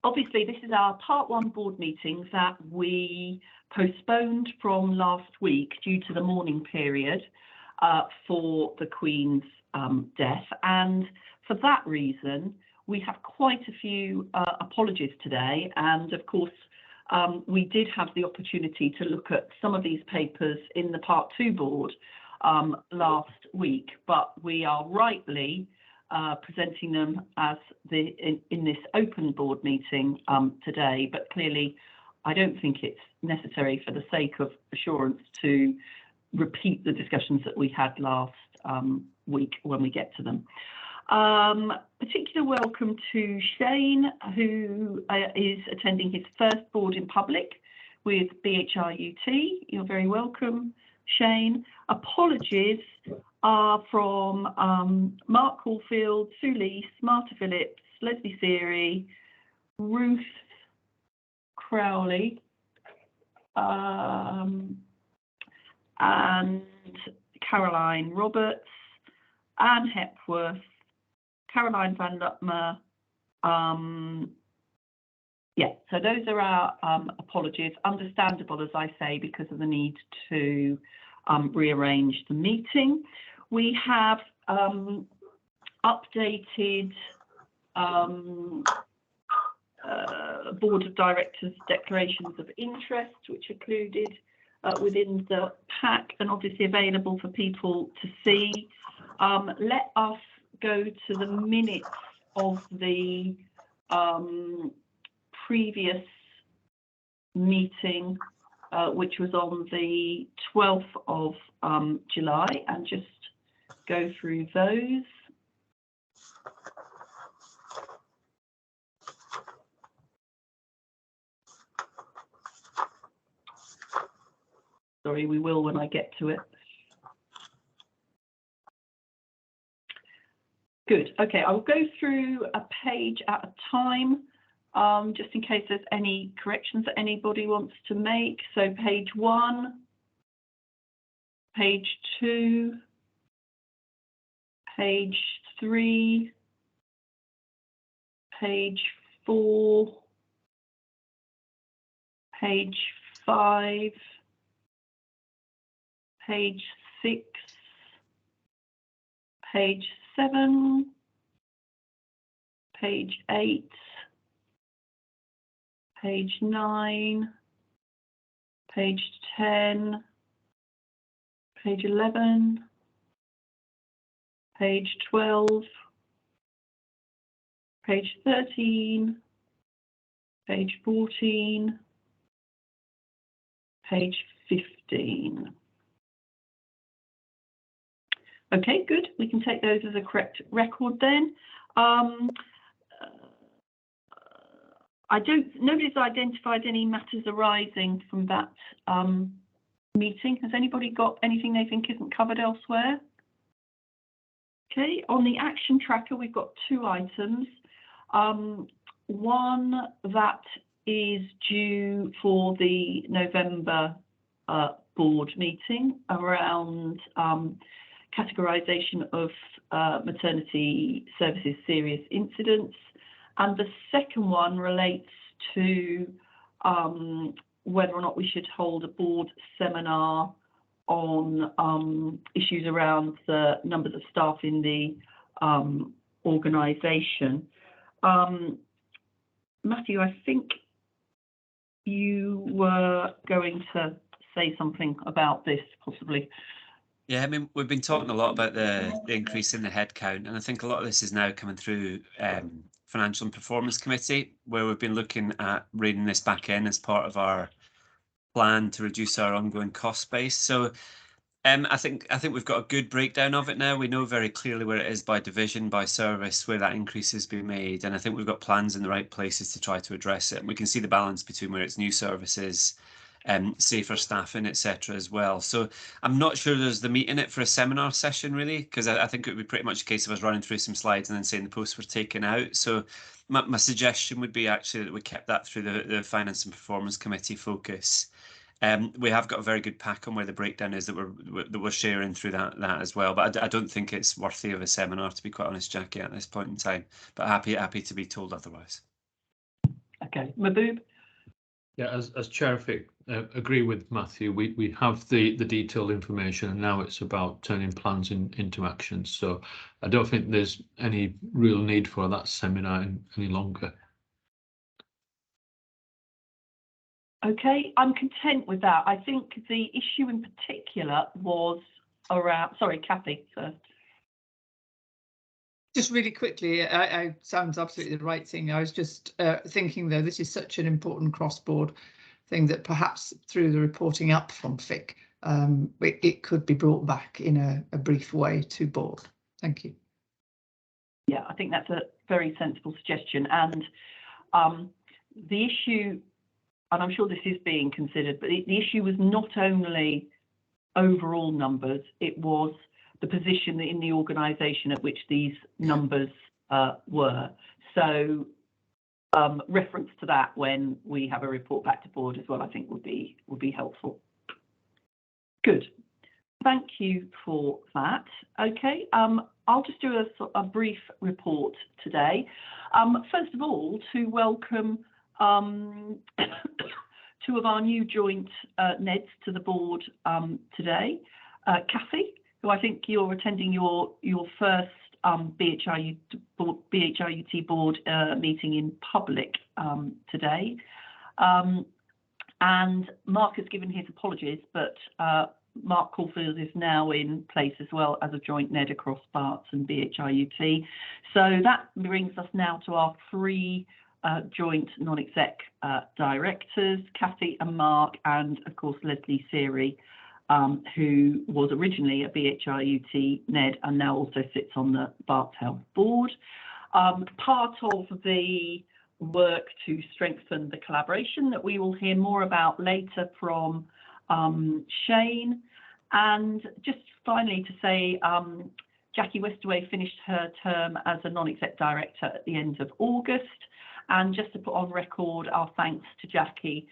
obviously this is our part 1 board meeting that we postponed from last week due to the mourning period for the Queen's death, and for that reason we have quite a few apologies today, and of course we did have the opportunity to look at some of these papers in the part 2 board last week, but we are rightly presenting them as in this open board meeting today. But clearly I don't think it's necessary, for the sake of assurance, to repeat the discussions that we had last week when we get to them. Particular welcome to Shane, who is attending his first board in public with BHRUT. You're very welcome, Shane. Apologies are from Mark Caulfield, Sue Lease, Marta Phillips, Leslie Seary, Ruth Crowley, and Caroline Roberts, Anne Hepworth, Caroline Van Lutmer. Yeah, so those are our apologies, understandable, as I say, because of the need to rearrange the meeting. We have updated Board of Directors declarations of interest, which are included within the pack and obviously available for people to see. Let us go to the minutes of the previous meeting, which was on the 12th of July, and just go through those. Sorry, we will when I get to it. Good. Okay, I'll go through a page at a time, just in case there's any corrections that anybody wants to make. So page 1, page 2, page 3, page 4, page 5, page 6, page 7, page 8, page 9, page 10, page 11, page 12, page 13, page 14, page 15. Okay, good. We can take those as a correct record then. Nobody's identified any matters arising from that meeting. Has anybody got anything they think isn't covered elsewhere? Okay, on the action tracker, we've got 2 items. One that is due for the November board meeting around categorisation of maternity services serious incidents, and the second one relates to whether or not we should hold a board seminar on issues around the numbers of staff in the organisation. Matthew, I think you were going to say something about this, possibly. Yeah, I mean, we've been talking a lot about the increase in the headcount, and I think a lot of this is now coming through Financial and Performance Committee, where we've been looking at reining this back in as part of our plan to reduce our ongoing cost base. So I think we've got a good breakdown of it now. We know very clearly where it is by division, by service, where that increase has been made, and I think we've got plans in the right places to try to address it. And we can see the balance between where it's new services, safer staffing, etc. as well. So I'm not sure there's the meat in it for a seminar session, really, because I think it would be pretty much a case of us running through some slides and then saying the posts were taken out. So my suggestion would be actually that we kept that through the Finance and Performance Committee focus. We have got a very good pack on where the breakdown is that we're sharing through that as well. But I don't think it's worthy of a seminar, to be quite honest, Jackie, at this point in time. But happy to be told otherwise. Okay, Mahbub? Yeah, as Chair, agree with Matthew. We have the detailed information, and now it's about turning plans into action. So I don't think there's any real need for that seminar any longer. Okay, I'm content with that. I think the issue in particular was around, sorry, Kathy first. Just really quickly, I sounds absolutely the right thing. I was just thinking, though, this is such an important cross-board thing that perhaps through the reporting up from FIC, it could be brought back in a brief way to board. Thank you. Yeah, I think that's a very sensible suggestion. And the issue, and I'm sure this is being considered, but the issue was not only overall numbers, it was the position in the organisation at which these numbers were. So reference to that when we have a report back to board as well, I think would be helpful. Good. Thank you for that. Okay, I'll just do a brief report today. First of all, to welcome two of our new joint NEDs to the board today. Kathy, who I think you're attending your first BHRUT board meeting in public today. And Mark has given his apologies, but Mark Caulfield is now in place as well as a joint NED across BARTS and BHRUT. So that brings us now to our three joint non-exec directors, Kathy and Mark, and of course Leslie Seary, who was originally a BHRUT NED and now also sits on the BARTS Health board. Part of the work to strengthen the collaboration that we will hear more about later from Shane. And just finally to say, Jackie Westaway finished her term as a non-exec director at the end of August. And just to put on record our thanks to Jackie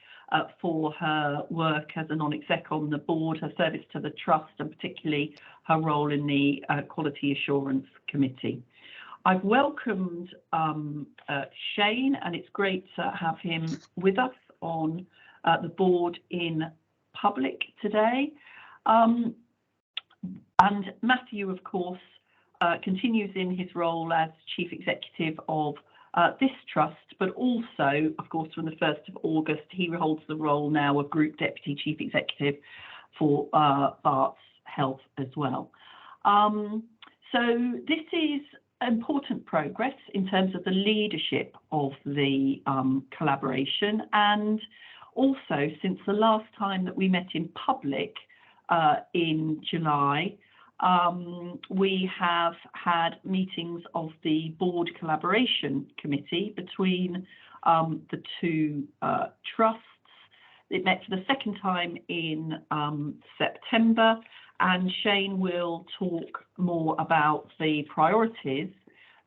for her work as a non-exec on the board, her service to the trust, and particularly her role in the Quality Assurance Committee. I've welcomed Shane, and it's great to have him with us on the board in public today. And Matthew, of course, continues in his role as Chief Executive of this trust, but also, of course, from the 1st of August, he holds the role now of Group Deputy Chief Executive for BARTS Health as well. So this is important progress in terms of the leadership of the collaboration, and also since the last time that we met in public in July, we have had meetings of the board collaboration committee between the two trusts. It met for the second time in September, and Shane will talk more about the priorities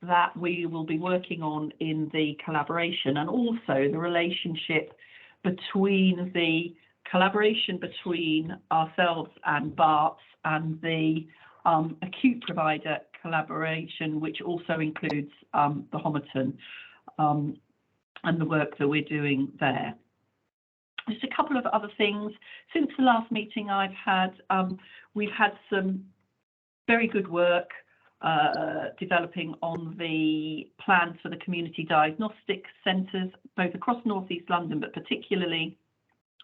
that we will be working on in the collaboration, and also the relationship between the collaboration between ourselves and BARTS and the acute provider collaboration, which also includes the Homerton and the work that we're doing there. Just a couple of other things. Since the last meeting we've had some very good work developing on the plans for the community diagnostic centres, both across North East London, but particularly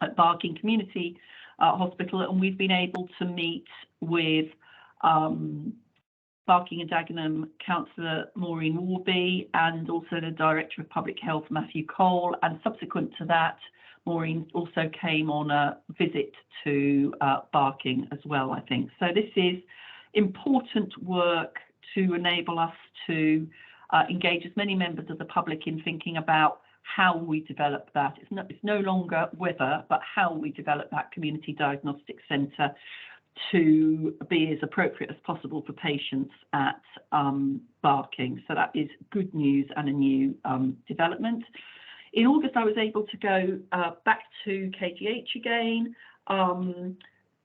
at Barking Community Hospital. And we've been able to meet with Barking and Dagenham Councillor Maureen Warby and also the Director of Public Health, Matthew Cole. And subsequent to that, Maureen also came on a visit to Barking as well, I think. So this is important work to enable us to engage as many members of the public in thinking about how we develop that. It's no longer whether, but how we develop that community diagnostic centre to be as appropriate as possible for patients at Barking. So that is good news and a new development. In August, I was able to go back to KGH again,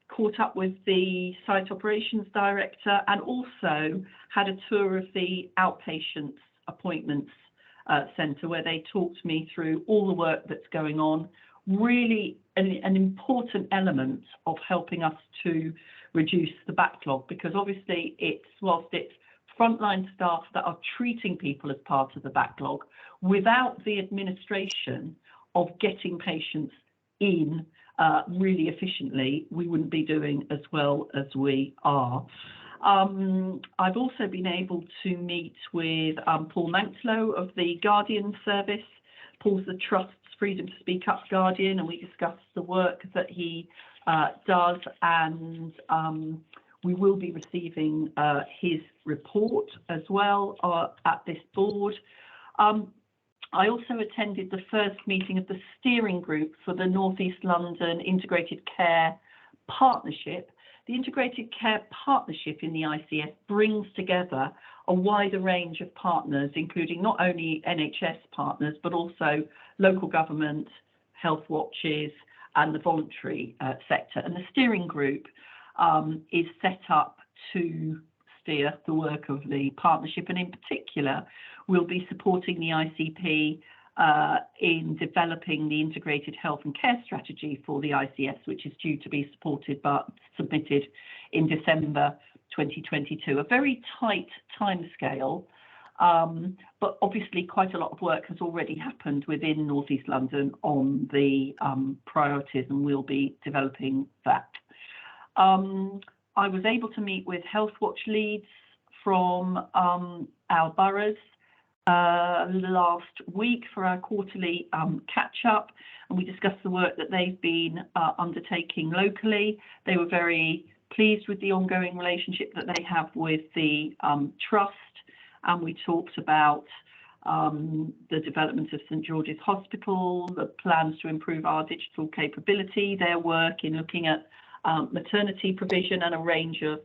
caught up with the site operations director, and also had a tour of the outpatients appointments Centre, where they talked me through all the work that's going on. Really an important element of helping us to reduce the backlog, because obviously whilst it's frontline staff that are treating people as part of the backlog, without the administration of getting patients in really efficiently, we wouldn't be doing as well as we are. I've also been able to meet with Paul Mankslow of the Guardian Service. Paul's the Trust's Freedom to Speak Up Guardian, and we discussed the work that he does, and we will be receiving his report as well at this board. I also attended the first meeting of the steering group for the North East London Integrated Care Partnership. The Integrated Care Partnership in the ICS brings together a wider range of partners, including not only NHS partners, but also local government, health watches, and the voluntary sector. And the steering group is set up to steer the work of the partnership, and in particular, we'll be supporting the ICP in developing the integrated health and care strategy for the ICS, which is due to be submitted in December 2022. A very tight timescale, but obviously quite a lot of work has already happened within North East London on the priorities, and we'll be developing that. I was able to meet with Health Watch leads from our boroughs last week for our quarterly catch-up, and we discussed the work that they've been undertaking locally. They were very pleased with the ongoing relationship that they have with the Trust, and we talked about the development of St George's Hospital, the plans to improve our digital capability, their work in looking at maternity provision, and a range of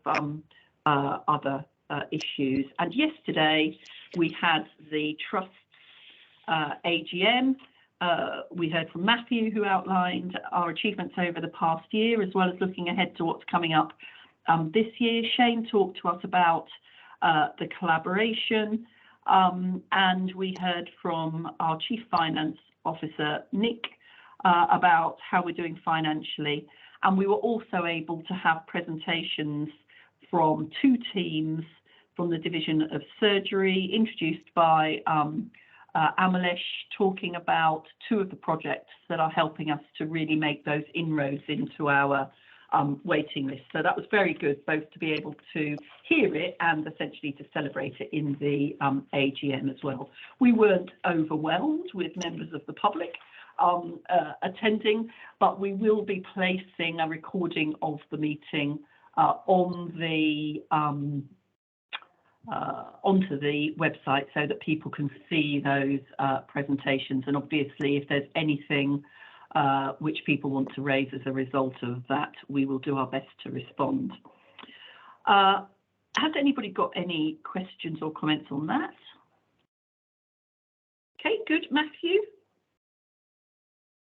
other issues. And yesterday we had the Trust's AGM. We heard from Matthew, who outlined our achievements over the past year, as well as looking ahead to what's coming up this year. Shane talked to us about the collaboration, and we heard from our Chief Finance Officer, Nick, about how we're doing financially. And we were also able to have presentations from two teams from the Division of Surgery, introduced by Amalesh, talking about two of the projects that are helping us to really make those inroads into our waiting list. So that was very good, both to be able to hear it and essentially to celebrate it in the AGM as well. We weren't overwhelmed with members of the public attending, but we will be placing a recording of the meeting on the onto the website so that people can see those presentations. And obviously, if there's anything which people want to raise as a result of that, we will do our best to respond. Has anybody got any questions or comments on that? Okay, good. Matthew?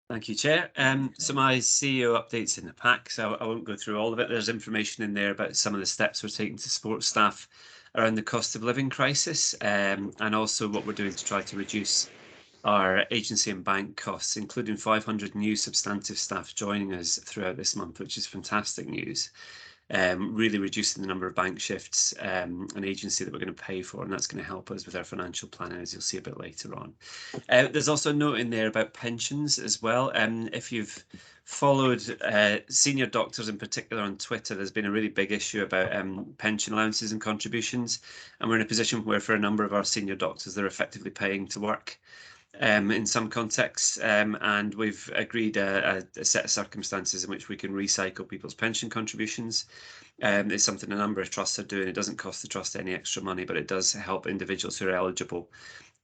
Thank you, Chair. So my CEO update's in the pack, so I won't go through all of it. There's information in there about some of the steps we're taking to support staff around the cost of living crisis, and also what we're doing to try to reduce our agency and bank costs, including 500 new substantive staff joining us throughout this month, which is fantastic news. Really reducing the number of bank shifts and agency that we're going to pay for, and that's going to help us with our financial planning, as you'll see a bit later on. There's also a note in there about pensions as well. If you've followed senior doctors in particular on Twitter, there's been a really big issue about pension allowances and contributions, and we're in a position where for a number of our senior doctors, they're effectively paying to work in some contexts, and we've agreed a set of circumstances in which we can recycle people's pension contributions. It's something a number of trusts are doing. It doesn't cost the trust any extra money, but it does help individuals who are eligible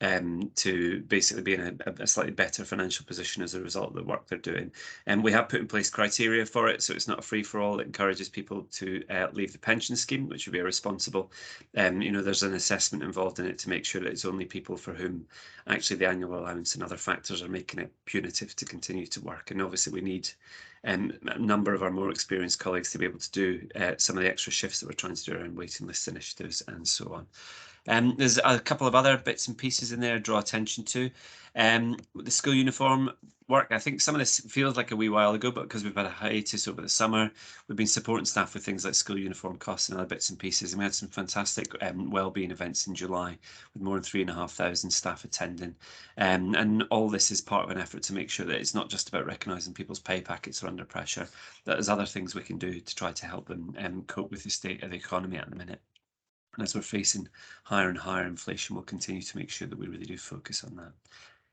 to basically be in a slightly better financial position as a result of the work they're doing. And we have put in place criteria for it, so it's not a free-for-all. It encourages people to leave the pension scheme, which would be irresponsible. You know, there's an assessment involved in it to make sure that it's only people for whom actually the annual allowance and other factors are making it punitive to continue to work. And obviously we need a number of our more experienced colleagues to be able to do some of the extra shifts that we're trying to do around waiting list initiatives and so on. There's a couple of other bits and pieces in there to draw attention to. The school uniform work, I think some of this feels like a wee while ago, but because we've had a hiatus over the summer, we've been supporting staff with things like school uniform costs and other bits and pieces. And we had some fantastic wellbeing events in July with more than 3,500 staff attending. And all this is part of an effort to make sure that it's not just about recognising people's pay packets are under pressure, that there's other things we can do to try to help them cope with the state of the economy at the minute. And as we're facing higher and higher inflation, we'll continue to make sure that we really do focus on that.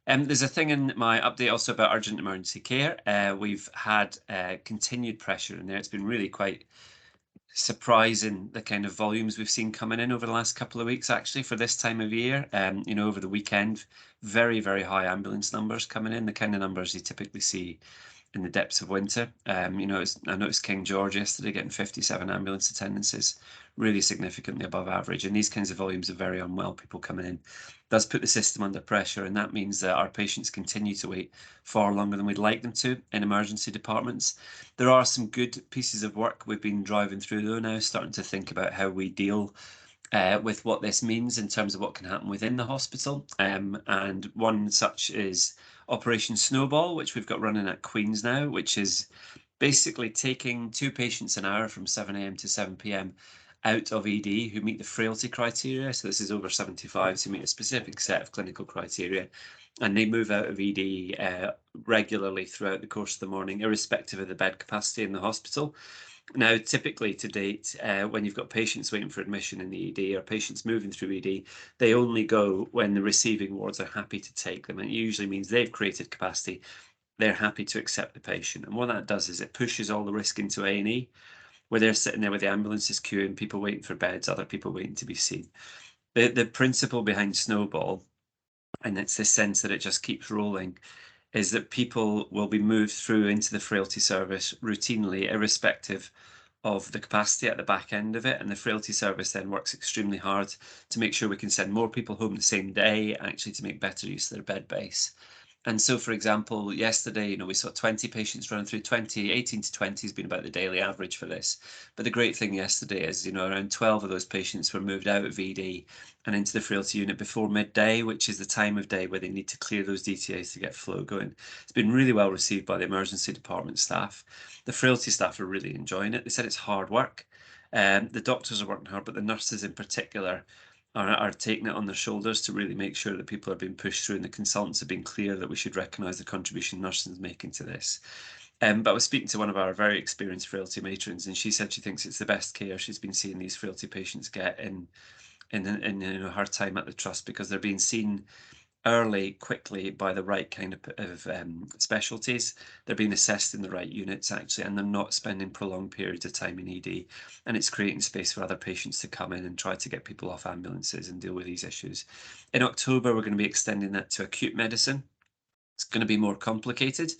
There's a thing in my update also about urgent emergency care. We've had continued pressure in there. It's been really quite surprising the kind of volumes we've seen coming in over the last couple of weeks, actually, for this time of year. You know, over the weekend, very, very high ambulance numbers coming in, the kind of numbers you typically see in the depths of winter. You know, I noticed King George yesterday getting 57 ambulance attendances, really significantly above average. And these kinds of volumes of very unwell people coming in does put the system under pressure. And that means that our patients continue to wait far longer than we'd like them to in emergency departments. There are some good pieces of work we've been driving through though now, starting to think about how we deal with what this means in terms of what can happen within the hospital. And one such is Operation Snowball, which we've got running at Queen's now, which is basically taking 2 patients an hour from 7 AM to 7 PM out of ED who meet the frailty criteria. So this is over 75s who meet a specific set of clinical criteria, and they move out of ED regularly throughout the course of the morning, irrespective of the bed capacity in the hospital. Now, typically to date, when you've got patients waiting for admission in the ED or patients moving through ED, they only go when the receiving wards are happy to take them. And it usually means they've created capacity, they're happy to accept the patient. And what that does is it pushes all the risk into A&E, where they're sitting there with the ambulances queuing, people waiting for beds, other people waiting to be seen. The principle behind Snowball, and it's this sense that it just keeps rolling, is that people will be moved through into the frailty service routinely, irrespective of the capacity at the back end of it. And the frailty service then works extremely hard to make sure we can send more people home the same day, actually to make better use of their bed base. And so, for example, yesterday, you know, we saw 20 patients running through 18 to 20 has been about the daily average for this. But the great thing yesterday is, you know, around 12 of those patients were moved out of ED and into the frailty unit before midday, which is the time of day where they need to clear those DTAs to get flow going. It's been really well received by the emergency department staff. The frailty staff are really enjoying it. They said it's hard work. The doctors are working hard, but the nurses in particular are taking it on their shoulders to really make sure that people are being pushed through, and the consultants have been clear that we should recognise the contribution nursing is making to this. But I was speaking to one of our very experienced frailty matrons, and she said she thinks it's the best care she's been seeing these frailty patients get in you know, her time at the trust, because they're being seen early, quickly by the right kind of specialties. They're being assessed in the right units, actually, and they're not spending prolonged periods of time in ED. And it's creating space for other patients to come in and try to get people off ambulances and deal with these issues. In October, we're going to be extending that to acute medicine. It's going to be more complicated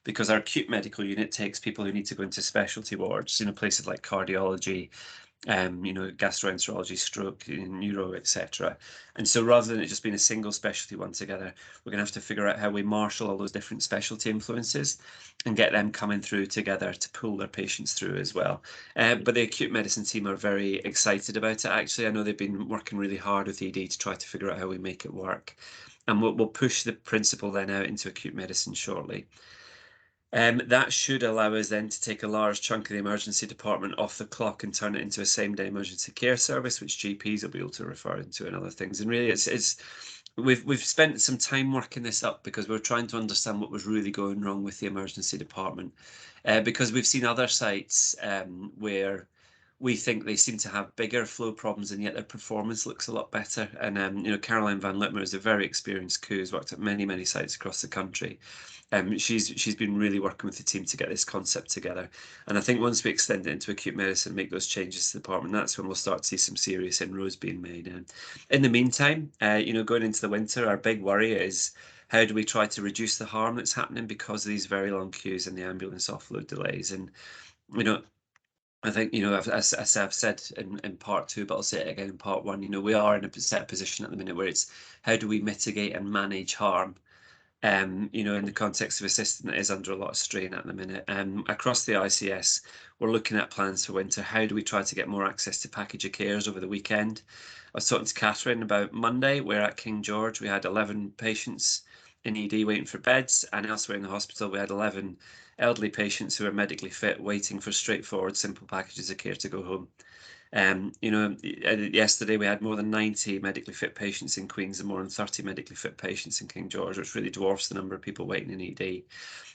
because our acute medical unit takes people who need to go into specialty wards, you know, places like cardiology, you know, gastroenterology, stroke, neuro, etc. And so rather than it just being a single specialty one together, we're going to have to figure out how we marshal all those different specialty influences and get them coming through together to pull their patients through as well. But the acute medicine team are very excited about it, actually. I know they've been working really hard with ED to try to figure out how we make it work. And we'll push the principle then out into acute medicine shortly. That should allow us then to take a large chunk of the emergency department off the clock and turn it into a same-day emergency care service, which GPs will be able to refer into and other things. And really, we've spent some time working this up because we're trying to understand what was really going wrong with the emergency department, because we've seen other sites where we think they seem to have bigger flow problems, and yet their performance looks a lot better. And you know, Caroline Van Litmer is a very experienced COO, who's worked at many sites across the country. She's been really working with the team to get this concept together. And I think once we extend it into acute medicine, make those changes to the department, that's when we'll start to see some serious inroads being made. And in the meantime, you know, going into the winter, our big worry is how do we try to reduce the harm that's happening because of these very long queues and the ambulance offload delays. And, you know, I think, you know, as I've said in part 2, but I'll say it again in part 1, you know, we are in a set position at the minute where it's how do we mitigate and manage harm you know, in the context of a system that is under a lot of strain at the minute. Across the ICS, we're looking at plans for winter. How do we try to get more access to package of cares over the weekend? I was talking to Catherine about Monday, where at King George we had 11 patients in ED waiting for beds, and elsewhere in the hospital we had 11 elderly patients who are medically fit waiting for straightforward, simple packages of care to go home. You know, yesterday we had more than 90 medically fit patients in Queen's and more than 30 medically fit patients in King George, which really dwarfs the number of people waiting in ED.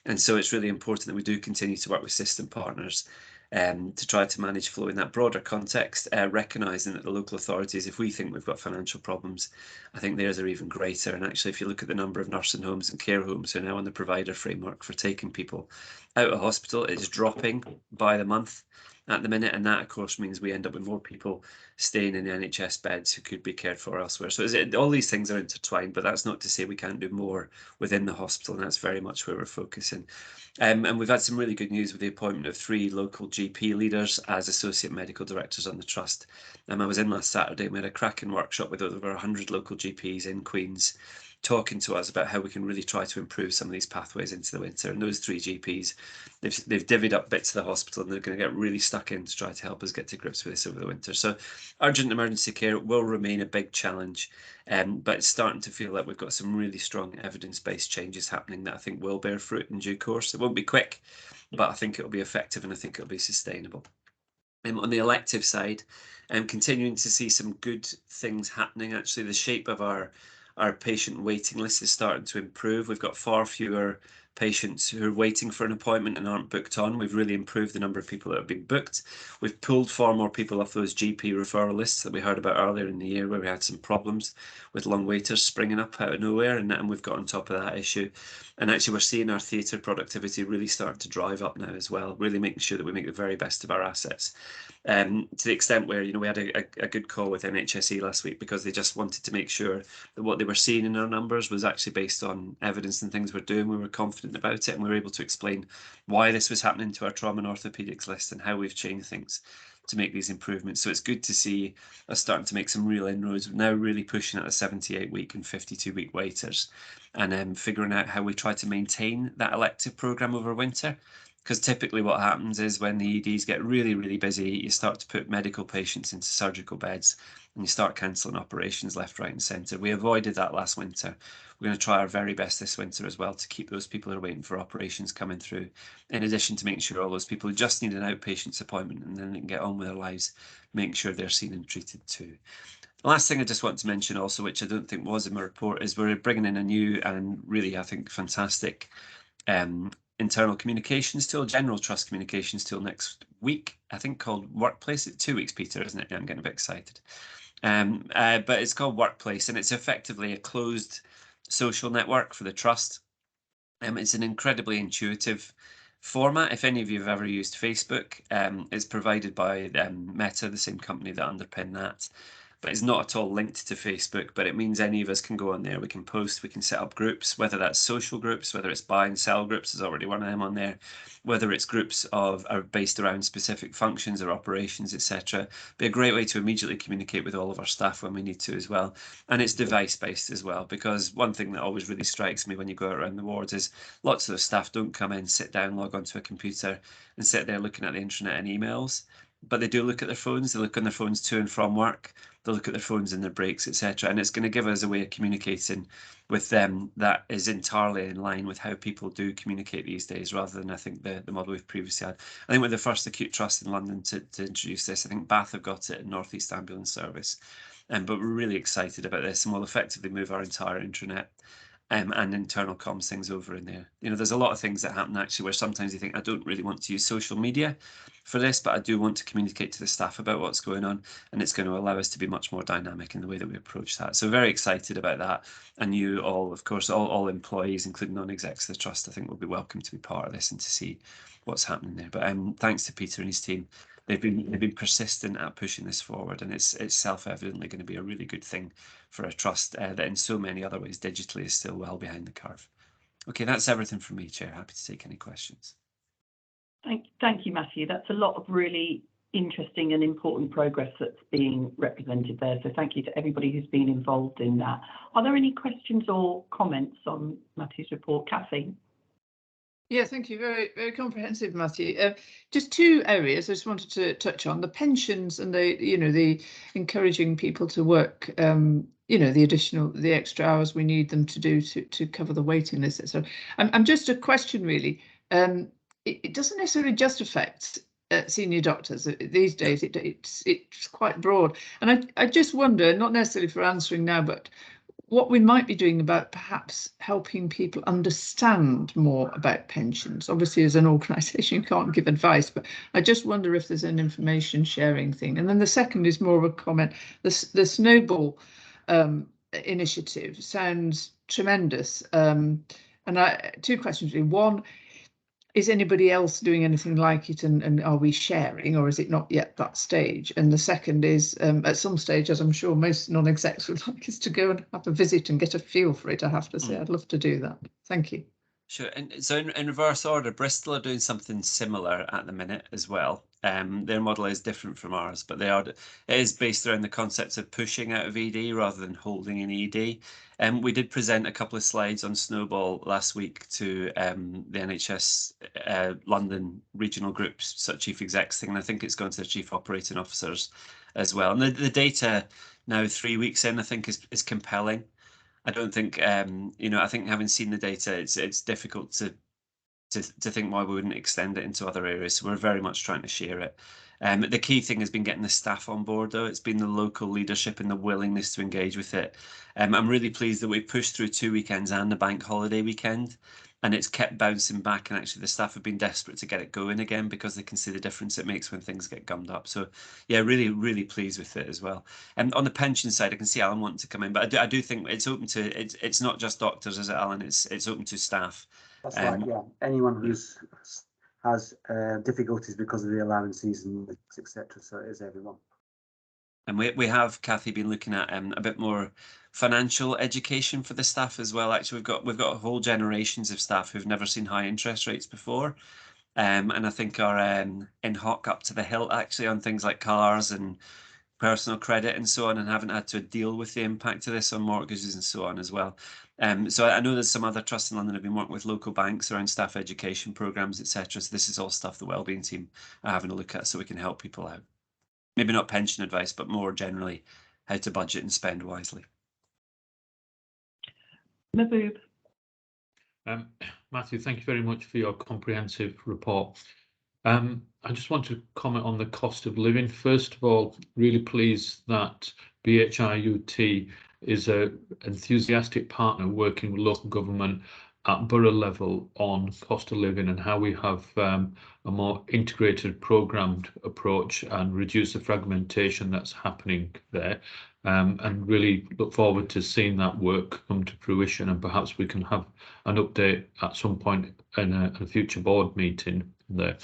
And so it's really important that we do continue to work with system partners to try to manage flow in that broader context, recognising that the local authorities, if we think we've got financial problems, I think theirs are even greater. And actually, if you look at the number of nursing homes and care homes who are now on the provider framework for taking people out of hospital, it's dropping by the month at the minute, and that of course means we end up with more people staying in the NHS beds who could be cared for elsewhere. So all these things are intertwined, but that's not to say we can't do more within the hospital, and that's very much where we're focusing. And we've had some really good news with the appointment of 3 local GP leaders as associate medical directors on the trust. I was in last Saturday and we had a cracking workshop with over 100 local GPs in Queen's, talking to us about how we can really try to improve some of these pathways into the winter. And those 3 GPs, they've divvied up bits of the hospital and they're going to get really stuck in to try to help us get to grips with this over the winter. So urgent emergency care will remain a big challenge, but it's starting to feel like we've got some really strong evidence-based changes happening that I think will bear fruit in due course. It won't be quick, but I think it'll be effective and I think it'll be sustainable. On the elective side, continuing to see some good things happening. Actually, the shape of our patient waiting list is starting to improve. We've got far fewer patients who are waiting for an appointment and aren't booked on. We've really improved the number of people that have been booked. We've pulled far more people off those GP referral lists that we heard about earlier in the year, where we had some problems with long waiters springing up out of nowhere, and we've got on top of that issue. And actually, we're seeing our theatre productivity really start to drive up now as well, really making sure that we make the very best of our assets. To the extent where, you know, we had a good call with NHSE last week because they just wanted to make sure that what they were seeing in our numbers was actually based on evidence and things we're doing. We were confident about it and we were able to explain why this was happening to our trauma and orthopaedics list and how we've changed things to make these improvements. So it's good to see us starting to make some real inroads. We're now really pushing at the 78-week and 52-week waiters and figuring out how we try to maintain that elective programme over winter. Because typically what happens is when the EDs get really, really busy, you start to put medical patients into surgical beds and you start cancelling operations left, right and centre. We avoided that last winter. We're going to try our very best this winter as well to keep those people who are waiting for operations coming through, in addition to making sure all those people who just need an outpatient's appointment and then they can get on with their lives, making sure they're seen and treated too. The last thing I just want to mention also, which I don't think was in my report, is we're bringing in a new and really, I think, fantastic internal communications tool, general trust communications tool next week, I think called Workplace. It's 2 weeks, Peter, isn't it? Yeah, I'm getting a bit excited. But it's called Workplace and it's effectively a closed social network for the trust. It's an incredibly intuitive format. If any of you have ever used Facebook, it's provided by Meta, the same company that underpin that. But it's not at all linked to Facebook, but it means any of us can go on there, we can post, we can set up groups, whether that's social groups, whether it's buy and sell groups, there's already one of them on there, whether it's groups are based around specific functions or operations, etc. Be a great way to immediately communicate with all of our staff when we need to as well. And it's device-based as well, because one thing that always really strikes me when you go around the wards is lots of the staff don't come in, sit down, log onto a computer and sit there looking at the intranet and emails. But they do look at their phones, they look on their phones to and from work, they look at their phones in their breaks, etc. And it's going to give us a way of communicating with them that is entirely in line with how people do communicate these days, rather than I think the model we've previously had. I think we're the first acute trust in London to introduce this. I think Bath have got it in North East Ambulance Service. But we're really excited about this and we'll effectively move our entire intranet and internal comms things over in there. You know, there's a lot of things that happen actually where sometimes you think, I don't really want to use social media for this, but I do want to communicate to the staff about what's going on, and it's going to allow us to be much more dynamic in the way that we approach that. So very excited about that. And you all, of course, all employees, including non-execs of the trust, I think will be welcome to be part of this and to see what's happening there. But thanks to Peter and his team. They've been persistent at pushing this forward, and it's self-evidently going to be a really good thing for a trust that in so many other ways digitally is still well behind the curve. Okay, that's everything from me, Chair. Happy to take any questions. Thank you, Matthew. That's a lot of really interesting and important progress that's being represented there. So thank you to everybody who's been involved in that. Are there any questions or comments on Matthew's report? Kathy? Yeah, thank you. Very, very comprehensive, Matthew. Just two areas I just wanted to touch on: the pensions and the encouraging people to work, the extra hours we need them to do to cover the waiting list. So I'm just a question really. It doesn't necessarily just affect senior doctors these days. It's quite broad, and I just wonder, not necessarily for answering now, but what we might be doing about perhaps helping people understand more about pensions. Obviously, as an organisation, you can't give advice, but I just wonder if there's an information sharing thing. And then the second is more of a comment. The Snowball initiative sounds tremendous. And two questions really. One, is anybody else doing anything like it, and are we sharing, or is it not yet that stage? And the second is, at some stage, as I'm sure most non-execs would like us to go and have a visit and get a feel for it, I have to say, I'd love to do that. Thank you. Sure. And so in reverse order, Bristol are doing something similar at the minute as well. Their model is different from ours, but it is based around the concepts of pushing out of ED rather than holding an ED. We did present a couple of slides on Snowball last week to the NHS London regional groups, such chief execs thing, and I think it's gone to the chief operating officers as well. And the data now 3 weeks in, I think is compelling. I don't think, I think having seen the data, it's difficult to think why we wouldn't extend it into other areas. So we're very much trying to share it. The key thing has been getting the staff on board, though. It's been the local leadership and the willingness to engage with it. I'm really pleased that we pushed through 2 weekends and the bank holiday weekend, and it's kept bouncing back. And actually, the staff have been desperate to get it going again because they can see the difference it makes when things get gummed up. So, yeah, really, really pleased with it as well. And on the pension side, I can see Alan wanting to come in, but I do think it's open to it's not just doctors, is it, Alan? It's open to staff. That's right. Yeah, anyone who's has difficulties because of the allowances and etc. So it is everyone. And we have, Kathy, been looking at a bit more financial education for the staff as well. Actually, we've got whole generations of staff who've never seen high interest rates before, and I think are in hock up to the hilt actually on things like cars and personal credit and so on, and haven't had to deal with the impact of this on mortgages and so on as well. So I know there's some other trusts in London have been working with local banks around staff education programs, etc. So this is all stuff the wellbeing team are having a look at so we can help people out. Maybe not pension advice, but more generally how to budget and spend wisely. Mahbub. Matthew, thank you very much for your comprehensive report. I just want to comment on the cost of living. First of all, really pleased that BHRUT is an enthusiastic partner working with local government at borough level on cost of living and how we have a more integrated programmed approach and reduce the fragmentation that's happening there. And really look forward to seeing that work come to fruition, and perhaps we can have an update at some point in a future board meeting there.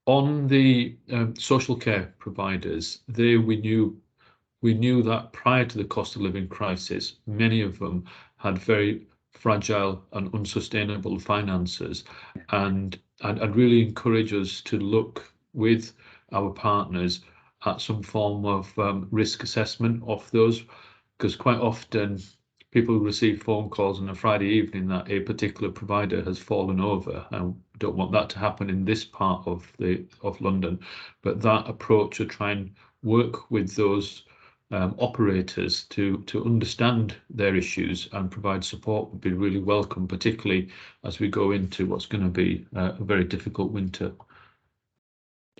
On the social care providers, we knew that prior to the cost of living crisis, many of them had very fragile and unsustainable finances, and I'd really encourage us to look with our partners at some form of risk assessment of those, because quite often people receive phone calls on a Friday evening that a particular provider has fallen over, and we don't want that to happen in this part of London. But that approach to try and work with those operators to understand their issues and provide support would be really welcome, particularly as we go into what's going to be a very difficult winter.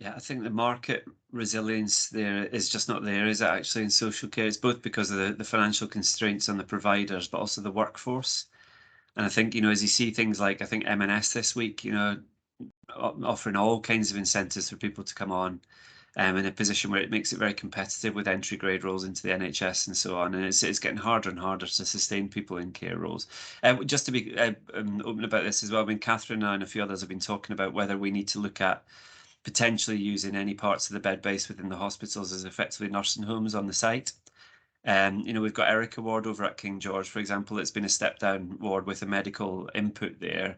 Yeah, I think the market resilience there is just not there, is it, actually, in social care? It's both because of the financial constraints on the providers, but also the workforce. And I think, as you see things like, I think M&S this week, offering all kinds of incentives for people to come on in a position where it makes it very competitive with entry grade roles into the NHS and so on. And it's getting harder and harder to sustain people in care roles. Just to be open about this as well, I mean, Catherine and I and a few others have been talking about whether we need to look at potentially using any parts of the bed base within the hospitals as effectively nursing homes on the site. We've got Erica ward over at King George, for example. It's been a step down ward with a medical input there.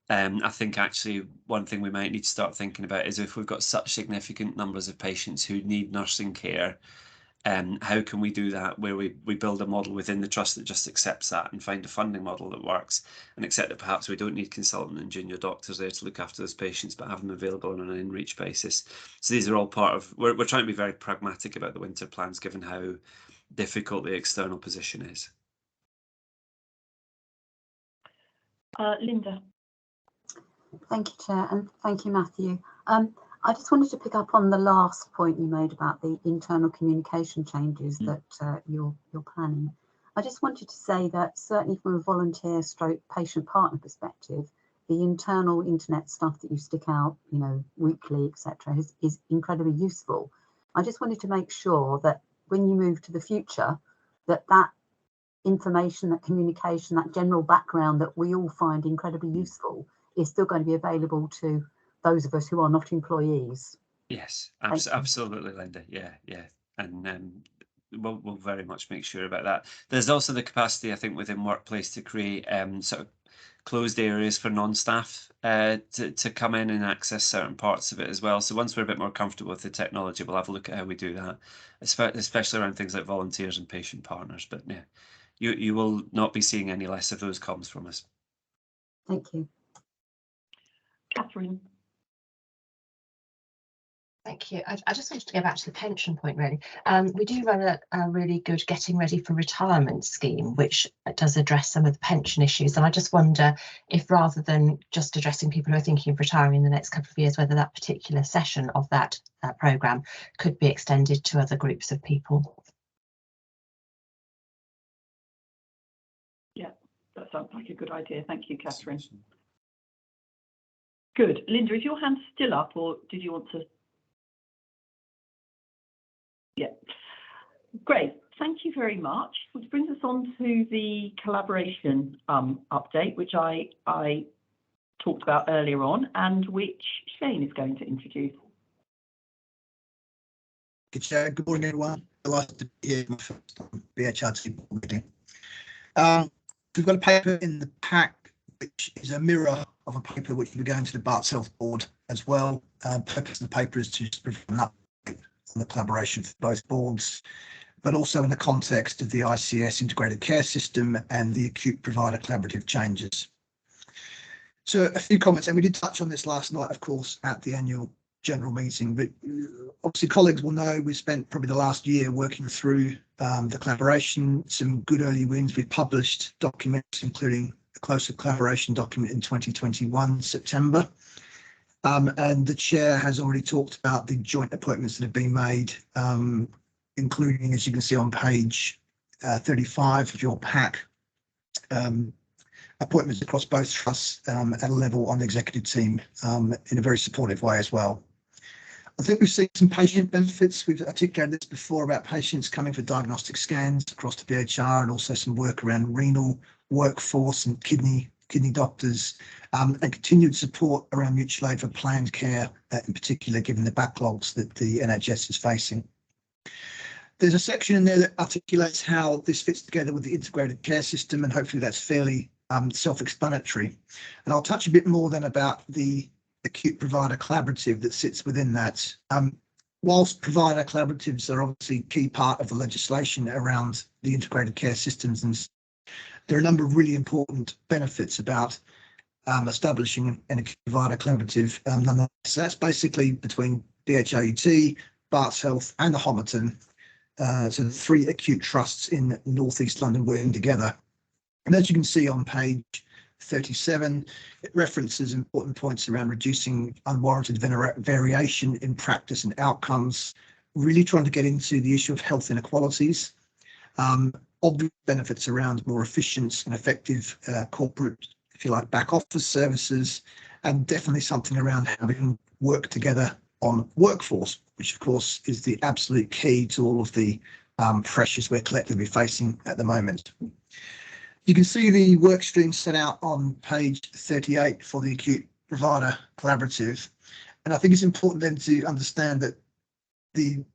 I think actually one thing we might need to start thinking about is if we've got such significant numbers of patients who need nursing care, how can we do that where we build a model within the trust that just accepts that and find a funding model that works and accept that perhaps we don't need consultant and junior doctors there to look after those patients, but have them available on an in-reach basis. So these are all part of, we're trying to be very pragmatic about the winter plans given how difficult the external position is. Linda. Thank you, Chair, and thank you, Matthew. I just wanted to pick up on the last point you made about the internal communication changes that you're planning. I just wanted to say that certainly from a volunteer stroke patient partner perspective, the internal internet stuff that you stick out, you know, weekly, etc., is incredibly useful. I just wanted to make sure that when you move to the future, that information, that communication, that general background that we all find incredibly useful is still going to be available to those of us who are not employees. Yes, absolutely, Linda. Yeah, and we'll very much make sure about that. There's also the capacity, I think, within Workplace to create sort of closed areas for non-staff to come in and access certain parts of it as well. So once we're a bit more comfortable with the technology, we'll have a look at how we do that, especially around things like volunteers and patient partners. But yeah, you will not be seeing any less of those comms from us. Thank you. Catherine. Thank you. I just wanted to go back to the pension point, really. We do run a really good getting ready for retirement scheme, which does address some of the pension issues. And I just wonder if rather than just addressing people who are thinking of retiring in the next couple of years, whether that particular session of that programme could be extended to other groups of people. Yeah, that sounds like a good idea. Thank you, Catherine. Good. Linda, is your hand still up or did you want to? Yeah, great. Thank you very much. Which brings us on to the collaboration update, which I talked about earlier on, and which Shane is going to introduce. Good morning, everyone. Delighted to be here. My first BHRT board meeting. We've got a paper in the pack, which is a mirror of a paper which will be going to the Barts Health Board as well. Purpose of the paper is to just provide an update on the collaboration for both boards, but also in the context of the ICS integrated care system and the acute provider collaborative changes. So a few comments, and we did touch on this last night, of course, at the annual general meeting, but obviously colleagues will know we spent probably the last year working through the collaboration, some good early wins. We've published documents, including a closer collaboration document in 2021, September. And the chair has already talked about the joint appointments that have been made, including, as you can see on page 35 of your pack, appointments across both trusts at a level on the executive team in a very supportive way as well. I think we've seen some patient benefits. We've articulated this before about patients coming for diagnostic scans across the BHR, and also some work around renal workforce and kidney doctors, and continued support around mutual aid for planned care, in particular, given the backlogs that the NHS is facing. There's a section in there that articulates how this fits together with the integrated care system, and hopefully that's fairly self-explanatory. And I'll touch a bit more then about the acute provider collaborative that sits within that. Whilst provider collaboratives are obviously a key part of the legislation around the integrated care systems, and there are a number of really important benefits about establishing an acute provider collaborative. So that's basically between BHRUT, Barts Health and the Homerton. So the three acute trusts in North East London working together. And as you can see on page 37, it references important points around reducing unwarranted variation in practice and outcomes, really trying to get into the issue of health inequalities, obvious benefits around more efficient and effective corporate, if you like, back office services, and definitely something around having work together on workforce, which of course is the absolute key to all of the pressures we're collectively facing at the moment. You can see the work stream set out on page 38 for the acute provider collaborative. And I think it's important then to understand that if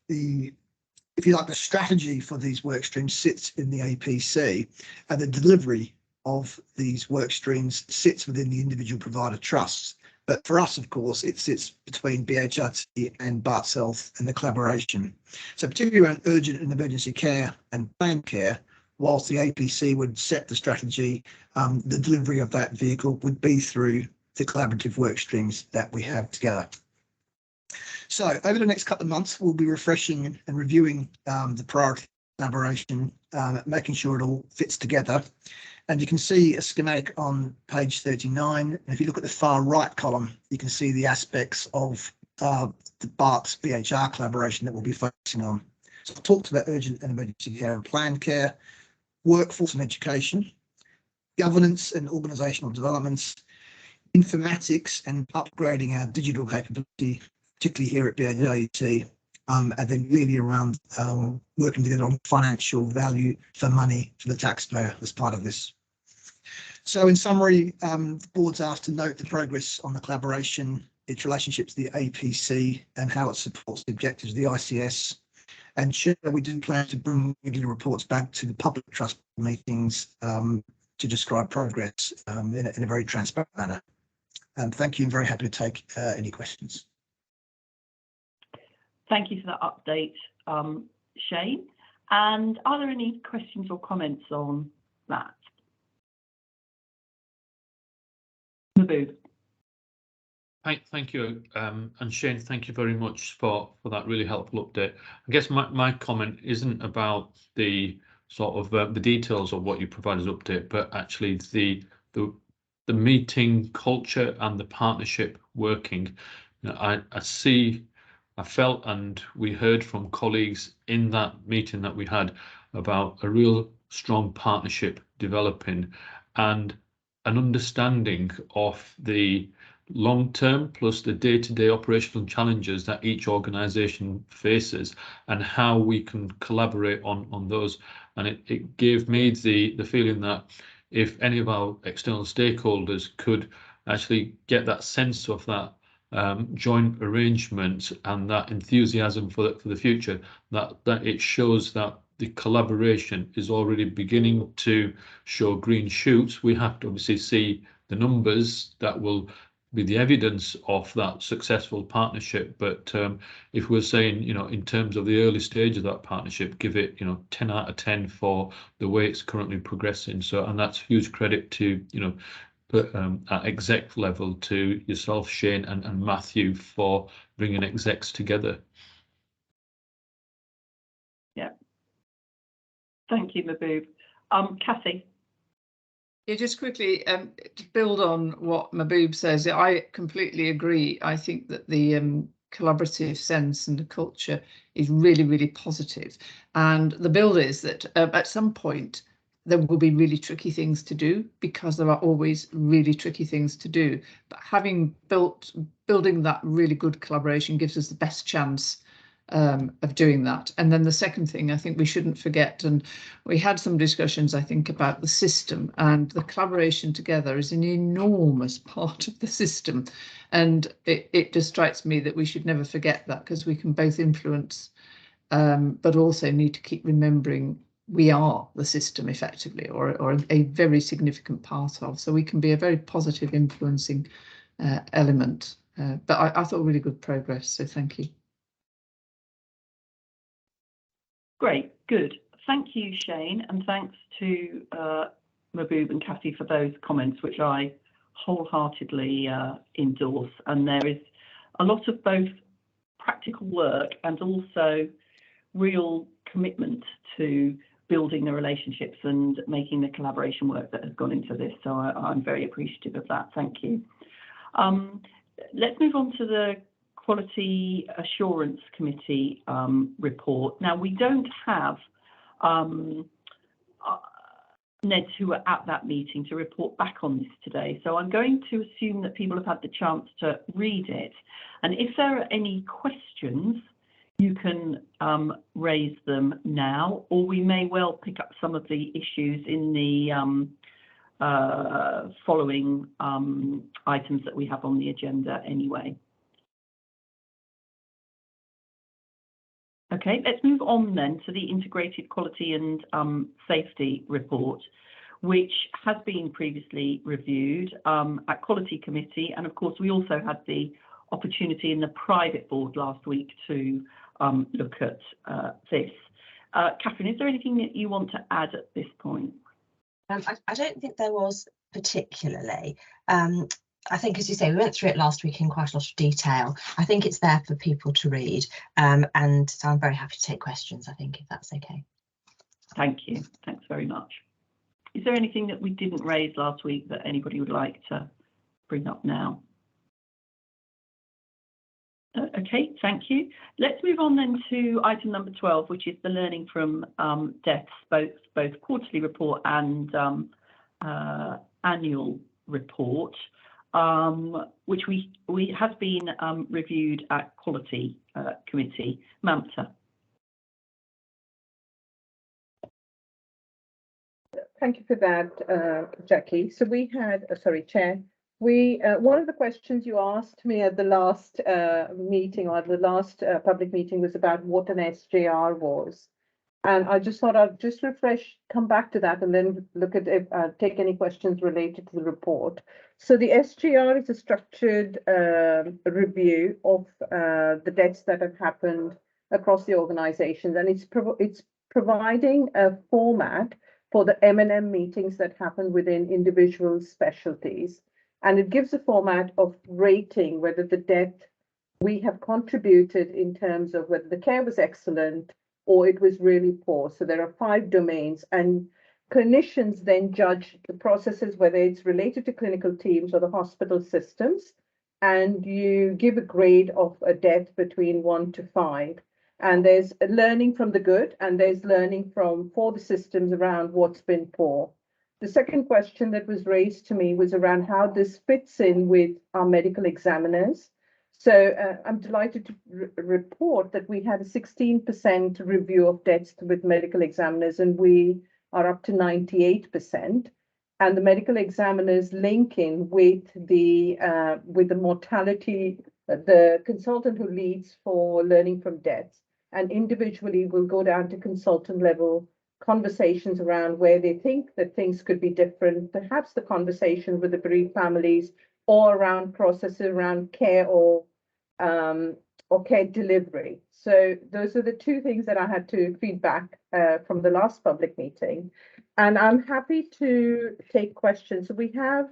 you like, the strategy for these work streams sits in the APC, and the delivery of these work streams sits within the individual provider trusts. But for us, of course, it sits between BHRT and Barts Health and the collaboration. So particularly around urgent and emergency care and planned care, whilst the APC would set the strategy, the delivery of that vehicle would be through the collaborative work streams that we have together. So over the next couple of months, we'll be refreshing and reviewing the priority collaboration, making sure it all fits together. And you can see a schematic on page 39. And if you look at the far right column, you can see the aspects of the Barts BHR collaboration that we'll be focusing on. So I've talked about urgent and emergency care and planned care, workforce and education, governance and organisational developments, informatics and upgrading our digital capability, particularly here at BHRT, and then really around working together on financial value for money for the taxpayer as part of this. So in summary, the board's asked to note the progress on the collaboration, its relationship to the APC and how it supports the objectives of the ICS. And sure, we do plan to bring regular reports back to the public trust meetings to describe progress in a very transparent manner. Thank you, and very happy to take any questions. Thank you for that update, Shane. And are there any questions or comments on that? Mahbub. Thank you, and Shane, thank you very much for that really helpful update. I guess my comment isn't about the sort of the details of what you provide as update, but actually the meeting culture and the partnership working. You know, I felt, and we heard from colleagues in that meeting that we had about a real strong partnership developing and an understanding of the long-term plus the day-to-day operational challenges that each organisation faces and how we can collaborate on those. And it gave me the feeling that if any of our external stakeholders could actually get that sense of that joint arrangement and that enthusiasm for the future, that it shows that the collaboration is already beginning to show green shoots. We have to obviously see the numbers that will be the evidence of that successful partnership. But if we're saying, you know, in terms of the early stage of that partnership, give it, you know, 10 out of 10 for the way it's currently progressing. So, and that's huge credit to, you know, at exec level to yourself, Shane, and Matthew for bringing execs together. Yeah. Thank you, Mahbub. Cathy. Yeah, just quickly to build on what Mahbub says, I completely agree. I think that the collaborative sense and the culture is really, really positive. And the build is that at some point there will be really tricky things to do, because there are always really tricky things to do. But building that really good collaboration gives us the best chance of doing that. And then the second thing I think we shouldn't forget, and we had some discussions I think about the system, and the collaboration together is an enormous part of the system, and it just strikes me that we should never forget that, because we can both influence but also need to keep remembering we are the system effectively, or a very significant part of, so we can be a very positive influencing element. But I thought really good progress, so thank you. Great, good. Thank you, Shane, and thanks to Mahbub and Cathy for those comments, which I wholeheartedly endorse. And there is a lot of both practical work and also real commitment to building the relationships and making the collaboration work that has gone into this. So I'm very appreciative of that. Thank you. Let's move on to the Quality Assurance Committee report. Now, we don't have NEDs who are at that meeting to report back on this today, so I'm going to assume that people have had the chance to read it. And if there are any questions, you can raise them now, or we may well pick up some of the issues in the following items that we have on the agenda anyway. Okay, let's move on then to the Integrated Quality and Safety Report, which has been previously reviewed at Quality Committee. And of course, we also had the opportunity in the private board last week to look at this. Catherine, is there anything that you want to add at this point? I don't think there was particularly. I think, as you say, we went through it last week in quite a lot of detail. I think it's there for people to read, and so I'm very happy to take questions, I think, if that's okay. Thank you. Thanks very much. Is there anything that we didn't raise last week that anybody would like to bring up now? Okay, thank you. Let's move on then to item number 12, which is the learning from deaths, both quarterly report and annual report, which has been reviewed at Quality Committee. Mamta. Thank you for that, Jackie. So we had, Chair, one of the questions you asked me at the last meeting, or the last public meeting, was about what an SJR was. And I just thought I'd just come back to that and then look at if, take any questions related to the report. So the SJR is a structured review of the deaths that have happened across the organizations, and it's providing a format for the M&M meetings that happen within individual specialties. And it gives a format of rating whether the death we have contributed in terms of whether the care was excellent or it was really poor. So there are 5 domains, and clinicians then judge the processes, whether it's related to clinical teams or the hospital systems, and you give a grade of a death between 1 to 5. And there's learning from the good, and there's learning for the systems around what's been poor. The second question that was raised to me was around how this fits in with our medical examiners. So I'm delighted to report that we had a 16% review of deaths with medical examiners, and we are up to 98%. And the medical examiners link in with the mortality, the consultant who leads for learning from deaths, and individually will go down to consultant level conversations around where they think that things could be different, perhaps the conversation with the bereaved families, or around processes around care or care delivery. So those are the 2 things that I had to feedback from the last public meeting. And I'm happy to take questions. So we have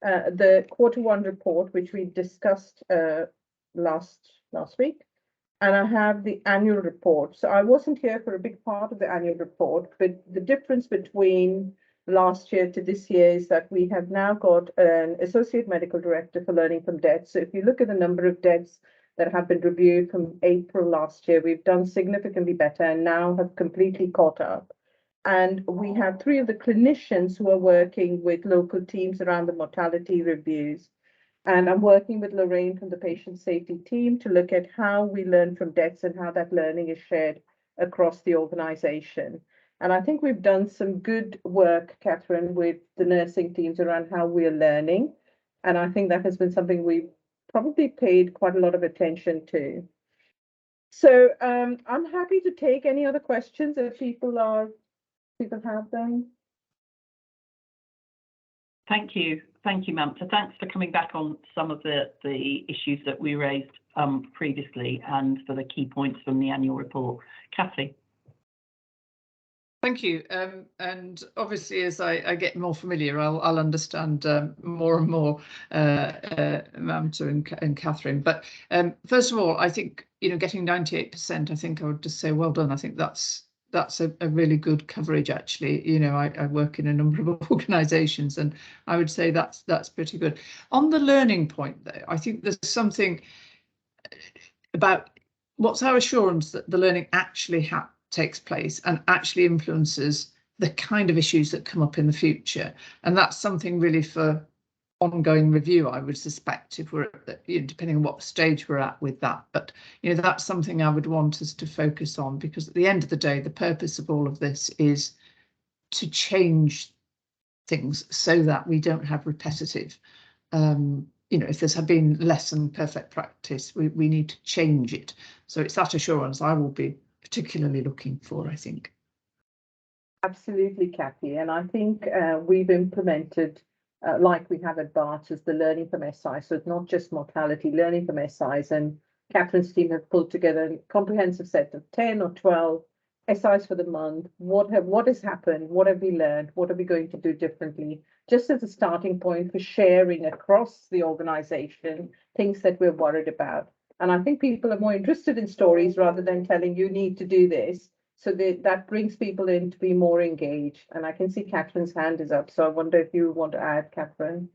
the Q1 report, which we discussed last week. And I have the annual report. So I wasn't here for a big part of the annual report, but the difference between last year to this year is that we have now got an associate medical director for learning from deaths. So if you look at the number of deaths that have been reviewed from April last year, we've done significantly better and now have completely caught up. And we have 3 of the clinicians who are working with local teams around the mortality reviews. And I'm working with Lorraine from the patient safety team to look at how we learn from deaths and how that learning is shared across the organization. And I think we've done some good work, Catherine, with the nursing teams around how we're learning. And I think that has been something we've probably paid quite a lot of attention to. So I'm happy to take any other questions if people have them. Thank you. Thank you, Mamta. Thanks for coming back on some of the issues that we raised previously and for the key points from the annual report. Kathy. Thank you. And obviously, as I get more familiar, I'll understand more and more, Mamta and Catherine. But first of all, I think, getting 98%, I think I would just say well done. I think that's a really good coverage, actually. I work in a number of organisations, and I would say that's pretty good. On the learning point, though, I think there's something about what's our assurance that the learning actually takes place and actually influences the kind of issues that come up in the future. And that's something really for ongoing review, I would suspect, if we're depending on what stage we're at with that. But that's something I would want us to focus on, because at the end of the day, the purpose of all of this is to change things so that we don't have repetitive. If there's been less than perfect practice, we need to change it. So it's that assurance I will be particularly looking for, I think. Absolutely, Kathy. And I think we've implemented, like we have at BART, is the learning from SI. So it's not just mortality, learning from SIs. And Catherine's team have pulled together a comprehensive set of 10 or 12 SIs for the month. What has happened? What have we learned? What are we going to do differently? Just as a starting point for sharing across the organization things that we're worried about. And I think people are more interested in stories rather than telling you need to do this. So that brings people in to be more engaged. And I can see Catherine's hand is up. So I wonder if you want to add, Catherine.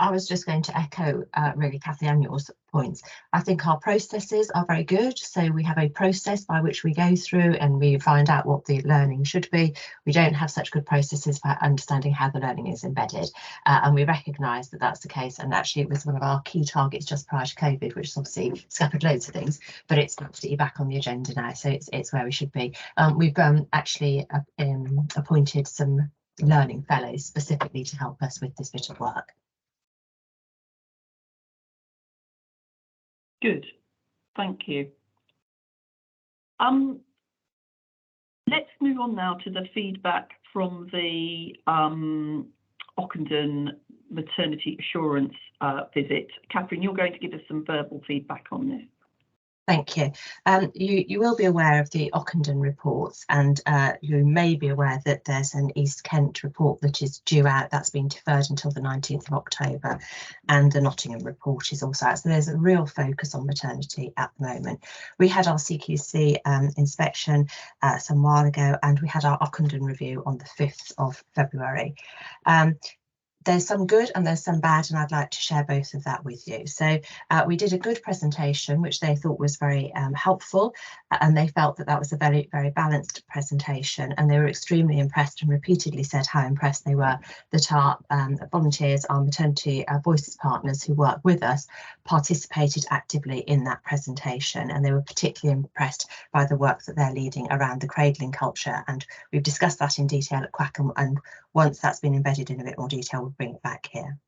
I was just going to echo really Kathy and your points. I think our processes are very good. So we have a process by which we go through and we find out what the learning should be. We don't have such good processes for understanding how the learning is embedded. And we recognise that that's the case. And actually it was one of our key targets just prior to COVID, which has obviously scuppered loads of things, but it's absolutely back on the agenda now. So it's where we should be. We've actually appointed some learning fellows specifically to help us with this bit of work. Good, thank you. Let's move on now to the feedback from the Ockenden maternity assurance visit. Catherine, you're going to give us some verbal feedback on this. Thank you. You will be aware of the Ockenden reports, and you may be aware that there's an East Kent report that is due out. That's been deferred until the 19th of October, and the Nottingham report is also out. So there's a real focus on maternity at the moment. We had our CQC inspection some while ago, and we had our Ockenden review on the 5th of February. There's some good and there's some bad, and I'd like to share both of that with you. So we did a good presentation, which they thought was very helpful, and they felt that that was a very, very balanced presentation, and they were extremely impressed and repeatedly said how impressed they were that our volunteers, our maternity voices partners who work with us, participated actively in that presentation, and they were particularly impressed by the work that they're leading around the cradling culture, and we've discussed that in detail at Quackham, and once that's been embedded in a bit more detail, we'll bring it back here.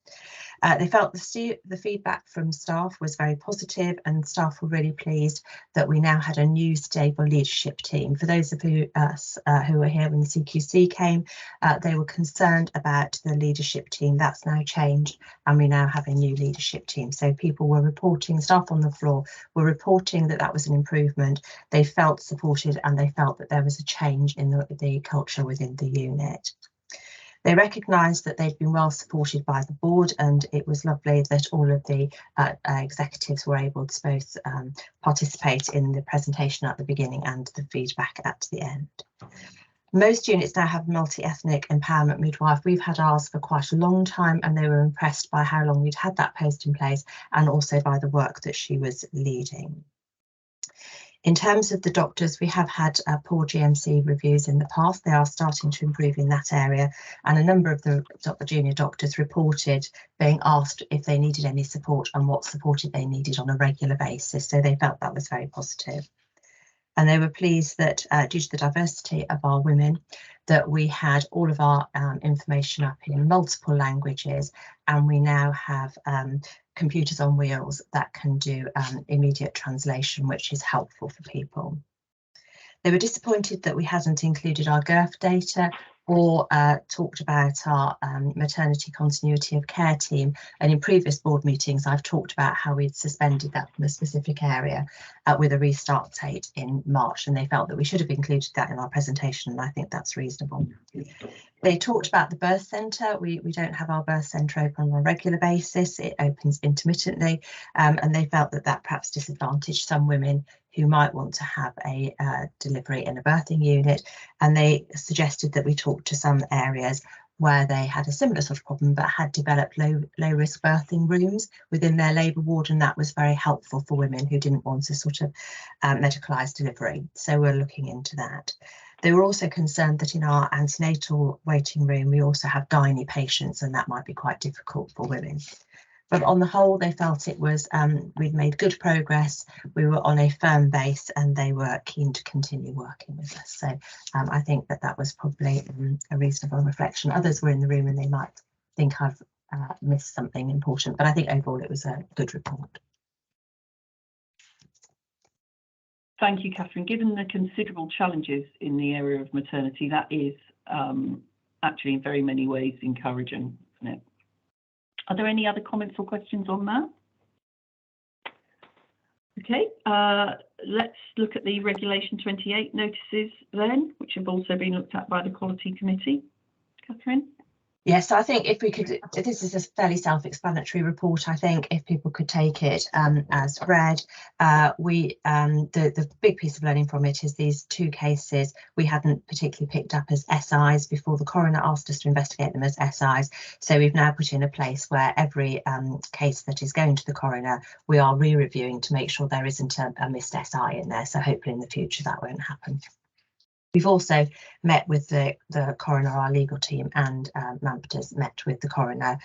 They felt the feedback from staff was very positive, and staff were really pleased that we now had a new stable leadership team. For those of us who were here when the CQC came, they were concerned about the leadership team. That's now changed, and we now have a new leadership team. So people were reporting, staff on the floor were reporting that that was an improvement. They felt supported, and they felt that there was a change in the culture within the unit. They recognised that they'd been well supported by the board, and it was lovely that all of the executives were able to both participate in the presentation at the beginning and the feedback at the end. Most units now have multi-ethnic empowerment midwife. We've had ours for quite a long time, and they were impressed by how long we'd had that post in place, and also by the work that she was leading. In terms of the doctors, we have had poor GMC reviews in the past. They are starting to improve in that area, and a number of the junior doctors reported being asked if they needed any support and what support they needed on a regular basis. So they felt that was very positive. And they were pleased that due to the diversity of our women, that we had all of our information up in multiple languages, and we now have computers on wheels that can do immediate translation, which is helpful for people. They were disappointed that we hadn't included our GIRF data or talked about our maternity continuity of care team. And in previous board meetings, I've talked about how we'd suspended that from a specific area with a restart date in March, and they felt that we should have included that in our presentation, and I think that's reasonable. They talked about the birth centre. We don't have our birth centre open on a regular basis. It opens intermittently, and they felt that that perhaps disadvantaged some women who might want to have a delivery in a birthing unit, and they suggested that we talk to some areas where they had a similar sort of problem but had developed low risk birthing rooms within their labour ward, and that was very helpful for women who didn't want a sort of medicalised delivery. So we're looking into that. They were also concerned that in our antenatal waiting room we also have gynae patients, and that might be quite difficult for women. But on the whole, they felt it was, we'd made good progress, we were on a firm base, and they were keen to continue working with us. So I think that that was probably a reasonable reflection. Others were in the room and they might think I've missed something important, but I think overall it was a good report. Thank you, Catherine. Given the considerable challenges in the area of maternity, that is actually in very many ways encouraging, isn't it? Are there any other comments or questions on that? Okay, let's look at the Regulation 28 notices then, which have also been looked at by the Quality Committee. Catherine? Yes, so I think if we could, this is a fairly self-explanatory report. I think if people could take it as read, the big piece of learning from it is these two cases we hadn't particularly picked up as SIs before the coroner asked us to investigate them as SIs. So we've now put in a place where every case that is going to the coroner, we are re-reviewing to make sure there isn't a missed SI in there. So hopefully in the future that won't happen. We've also met with the coroner, our legal team, and MAMPTA's met with the coroner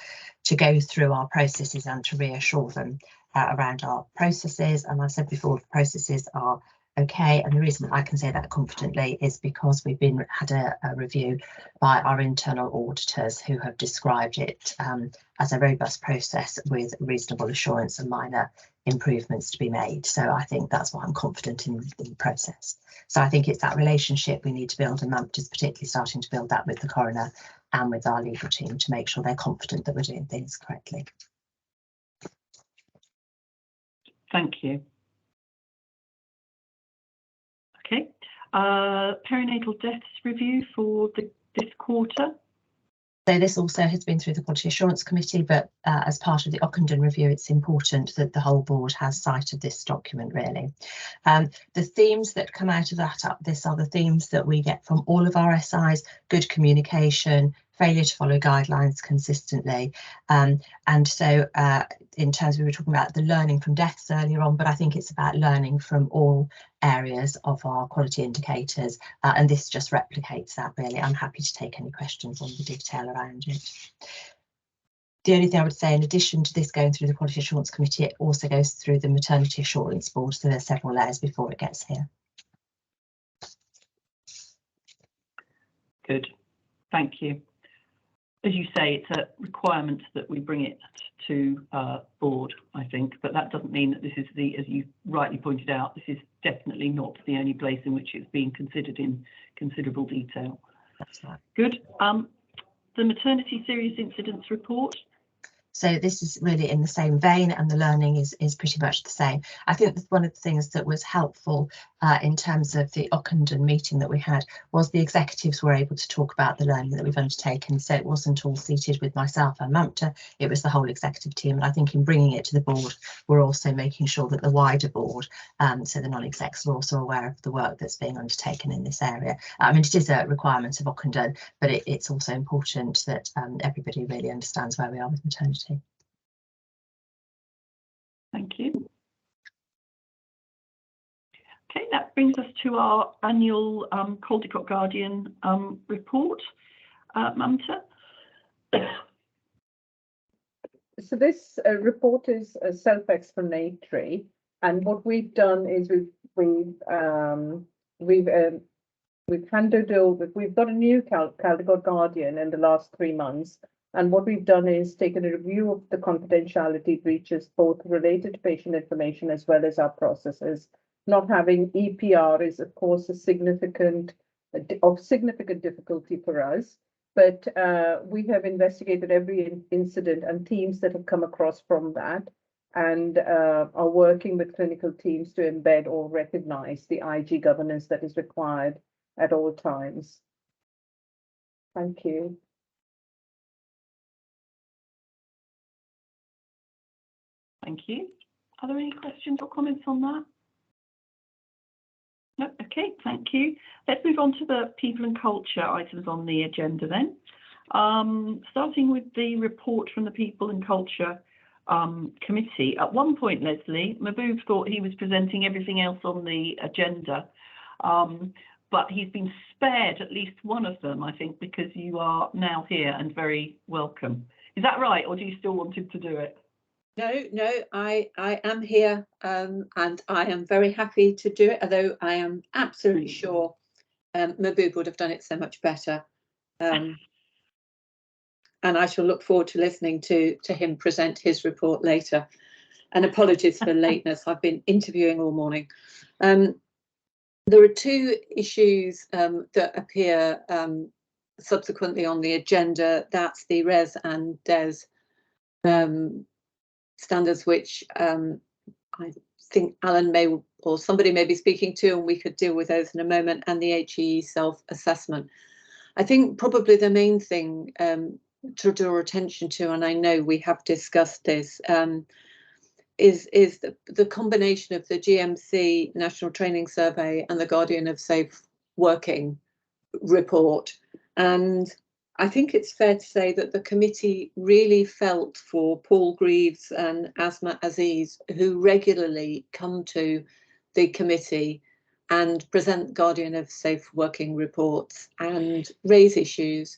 to go through our processes and to reassure them around our processes. And I said before, the processes are okay. And the reason I can say that confidently is because we've had a review by our internal auditors who have described it as a robust process with reasonable assurance and minor improvements to be made. So I think that's why I'm confident in the process. So I think it's that relationship we need to build, and MAMPTA's particularly starting to build that with the coroner and with our legal team to make sure they're confident that we're doing things correctly. Thank you. Okay, perinatal deaths review for this quarter. So this also has been through the Quality Assurance Committee, but as part of the Ockenden review, it's important that the whole board has sight of this document, really. The themes that come out of this are the themes that we get from all of our SIs: good communication, failure to follow guidelines consistently. And so in terms, we were talking about the learning from deaths earlier on, but I think it's about learning from all areas of our quality indicators. And this just replicates that, really. I'm happy to take any questions on the detail around it. The only thing I would say, in addition to this going through the Quality Assurance Committee, it also goes through the Maternity Assurance Board. So there's several layers before it gets here. Good, thank you. As you say, it's a requirement that we bring it to board, I think, but that doesn't mean that this is as you rightly pointed out, this is definitely not the only place in which it's being considered in considerable detail. That's right. Good. The maternity serious incidents report. So this is really in the same vein, and the learning is pretty much the same. I think that one of the things that was helpful in terms of the Ockenden meeting that we had was the executives were able to talk about the learning that we've undertaken. So it wasn't all seated with myself and MAMPTA, it was the whole executive team. And I think in bringing it to the board, we're also making sure that the wider board, so the non-execs, are also aware of the work that's being undertaken in this area. I mean, it is a requirement of Ockenden, but it's also important that everybody really understands where we are with maternity. Thank you. Okay, that brings us to our annual Caldecott Guardian report. MAMPTA. So this report is self-explanatory, and what we've done is we've handed over. We've got a new Caldecott Guardian in the last 3 months. And what we've done is taken a review of the confidentiality breaches, both related to patient information as well as our processes. Not having EPR is, of course, of significant difficulty for us. But we have investigated every incident and themes that have come across from that, and are working with clinical teams to embed or recognize the IG governance that is required at all times. Thank you. Thank you. Are there any questions or comments on that? No, okay, thank you. Let's move on to the people and culture items on the agenda then. Starting with the report from the People and Culture Committee. At one point, Leslie, Mahbub thought he was presenting everything else on the agenda, but he's been spared at least one of them, I think, because you are now here and very welcome. Is that right, or do you still want him to do it? No, I am here and I am very happy to do it, although I am absolutely sure Mahbub would have done it so much better. And I shall look forward to listening to him present his report later. And apologies for lateness, I've been interviewing all morning. There are two issues that appear subsequently on the agenda. That's the res and des standards, which I think Alan may or somebody may be speaking to, and we could deal with those in a moment, and the HEE self-assessment. I think probably the main thing to draw attention to, and I know we have discussed this, is the combination of the GMC National Training Survey and the Guardian of Safe Working report. And I think it's fair to say that the committee really felt for Paul Greaves and Asma Aziz, who regularly come to the committee and present Guardian of Safe Working reports and raise issues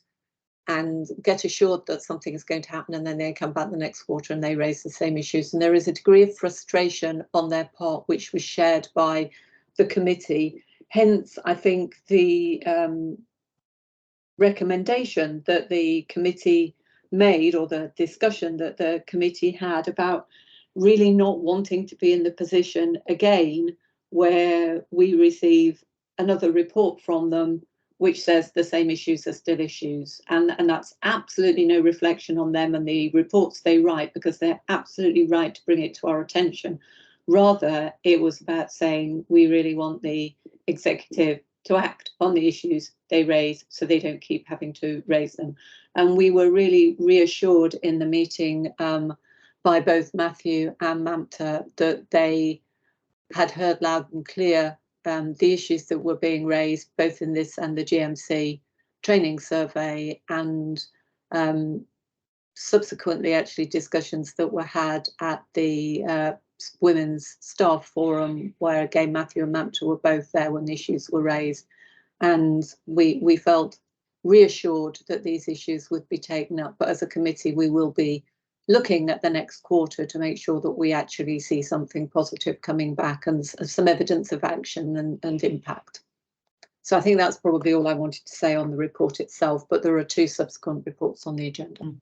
and get assured that something is going to happen, and then they come back the next quarter and they raise the same issues. And there is a degree of frustration on their part, which was shared by the committee. Hence, I think the recommendation that the committee made, or the discussion that the committee had about really not wanting to be in the position again where we receive another report from them which says the same issues are still issues, and that's absolutely no reflection on them and the reports they write, because they're absolutely right to bring it to our attention. Rather, it was about saying we really want the executive to act on the issues they raise so they don't keep having to raise them. And we were really reassured in the meeting by both Matthew and Mamta that they had heard loud and clear the issues that were being raised, both in this and the GMC training survey, and subsequently actually discussions that were had at the Women's Staff Forum, where again Matthew and Mamta were both there when the issues were raised. And we felt reassured that these issues would be taken up. But as a committee, we will be looking at the next quarter to make sure that we actually see something positive coming back and some evidence of action and impact. So I think that's probably all I wanted to say on the report itself, but there are two subsequent reports on the agenda.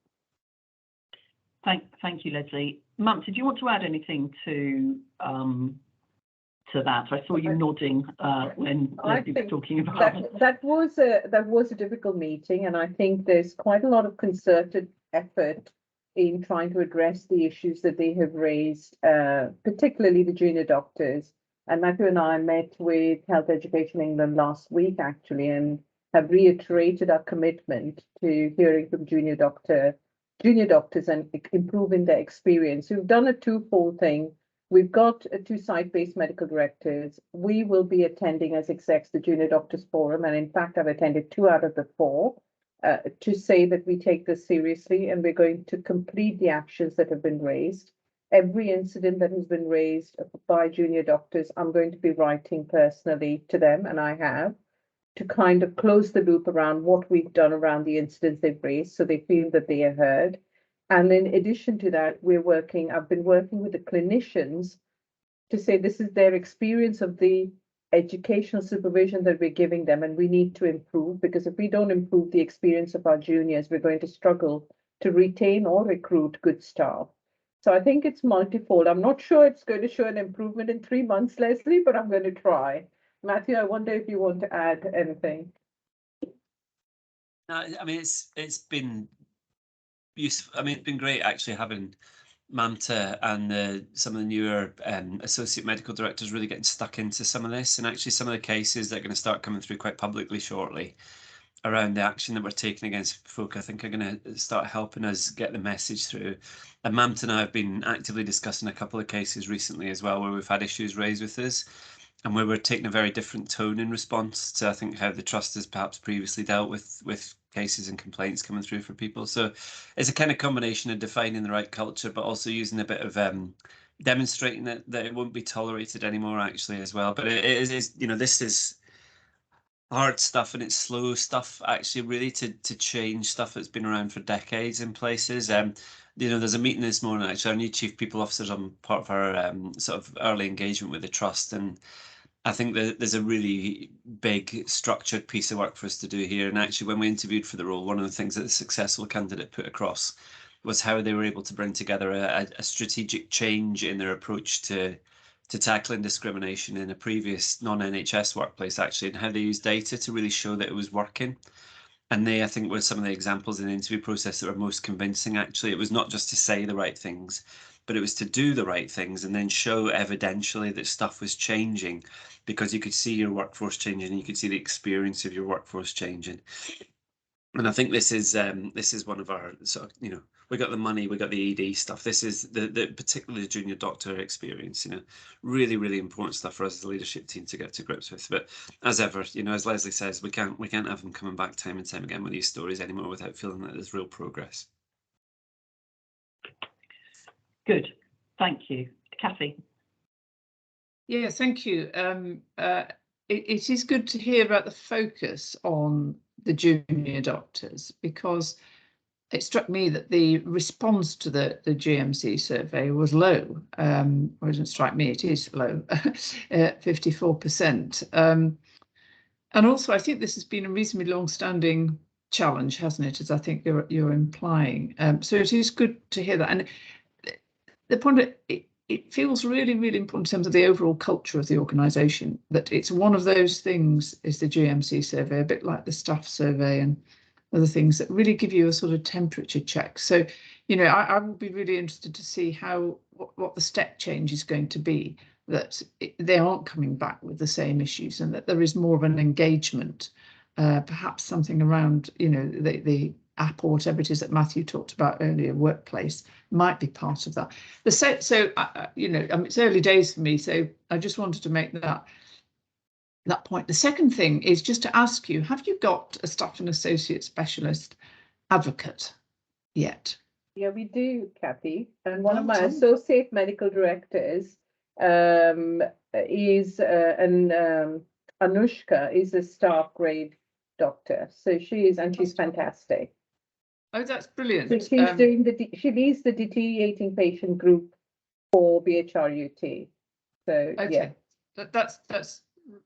Thank you, Leslie. Mamta, do you want to add anything to that? I saw you nodding when Leslie was talking about that was a difficult meeting, and I think there's quite a lot of concerted effort in trying to address the issues that they have raised, particularly the junior doctors. And Matthew and I met with Health Education England last week, actually, and have reiterated our commitment to hearing from junior doctors and improving their experience. We've done a twofold thing. We've got two site-based medical directors. We will be attending as execs the Junior Doctors Forum, and in fact, I've attended 2 out of the 4. To say that we take this seriously and we're going to complete the actions that have been raised. Every incident that has been raised by junior doctors, I'm going to be writing personally to them, and I have, to kind of close the loop around what we've done around the incidents they've raised, so they feel that they are heard. And in addition to that, I've been working with the clinicians to say this is their experience of the educational supervision that we're giving them, and we need to improve, because if we don't improve the experience of our juniors, we're going to struggle to retain or recruit good staff. So I think it's multifold. I'm not sure it's going to show an improvement in 3 months, Leslie, but I'm going to try. Matthew, I wonder if you want to add anything. I mean, it's been useful. I mean, it's been great actually having Mamta and some of the newer associate medical directors really getting stuck into some of this, and actually some of the cases that are going to start coming through quite publicly shortly around the action that we're taking against folk, I think are going to start helping us get the message through. And Mamta and I have been actively discussing a couple of cases recently as well where we've had issues raised with us, and where we're taking a very different tone in response to, I think, how the trust has perhaps previously dealt with cases and complaints coming through for people. So it's a kind of combination of defining the right culture, but also using a bit of demonstrating that it won't be tolerated anymore, actually, as well. But it is, you know, this is hard stuff, and it's slow stuff, actually, really, to change stuff that's been around for decades in places. You know, there's a meeting this morning, actually, our new chief people officer's on part of our sort of early engagement with the trust, and I think that there's a really big structured piece of work for us to do here. And actually, when we interviewed for the role, one of the things that the successful candidate put across was how they were able to bring together a strategic change in their approach to to tackling discrimination in a previous non-NHS workplace, actually, and how they used data to really show that it was working. And they, I think, were some of the examples in the interview process that were most convincing, actually. It was not just to say the right things, but it was to do the right things and then show evidentially that stuff was changing, because you could see your workforce changing and you could see the experience of your workforce changing. And I think this is one of our sort of, you know, we got the money, we got the ED stuff. This is the particularly junior doctor experience, you know, really, really important stuff for us as a leadership team to get to grips with. But as ever, you know, as Leslie says, we can't have them coming back time and time again with these stories anymore without feeling that there's real progress. Good, thank you. Kathy. Yeah, thank you. It is good to hear about the focus on the junior doctors, because it struck me that the response to the GMC survey was low. Or it doesn't strike me, it is low, 54%. And also, I think this has been a reasonably long-standing challenge, hasn't it? As I think you're implying. So it is good to hear that. And the point of it feels really, really important in terms of the overall culture of the organisation, that it's one of those things, is the GMC survey, a bit like the staff survey and other things that really give you a sort of temperature check. So, you know, I would be really interested to see what the step change is going to be, that they aren't coming back with the same issues and that there is more of an engagement, perhaps something around, you know, the app or whatever it is that Matthew talked about earlier, workplace, might be part of that. You know, it's early days for me, so I just wanted to make that point. The second thing is just to ask you, have you got a staff and associate specialist advocate yet? Yeah, we do, Kathy. And one of my associate medical directors is Anushka is a staff grade doctor. So she's fantastic. Oh, that's brilliant. So she's doing she leads the deteriorating patient group for BHRUT. So okay. Yeah. That's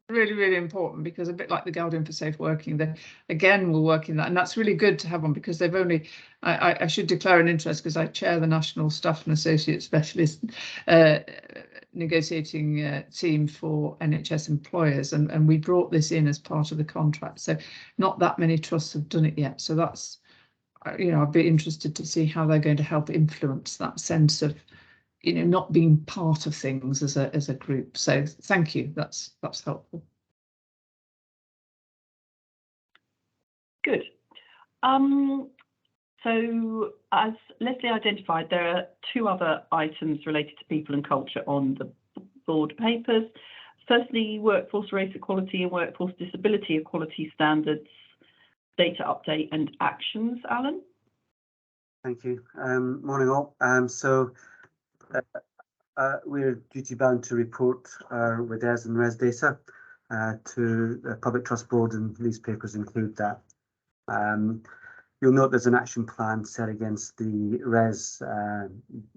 really, really important, because a bit like the Guardian for Safe Working, they again will work in that, and that's really good to have one, because they've only, I should declare an interest because I chair the National Staff and Associate Specialist negotiating team for NHS employers, and we brought this in as part of the contract. So not that many trusts have done it yet. So that's, you know, I'd be interested to see how they're going to help influence that sense of, you know, not being part of things as a group. So thank you, that's helpful. Good. So as Leslie identified, there are two other items related to people and culture on the board papers. Firstly, workforce race equality and workforce disability equality standards, data update and actions. Alan? Thank you. Morning all. We're duty bound to report our WDES and RES data to the Public Trust Board, and newspapers include that. You'll note there's an action plan set against the RES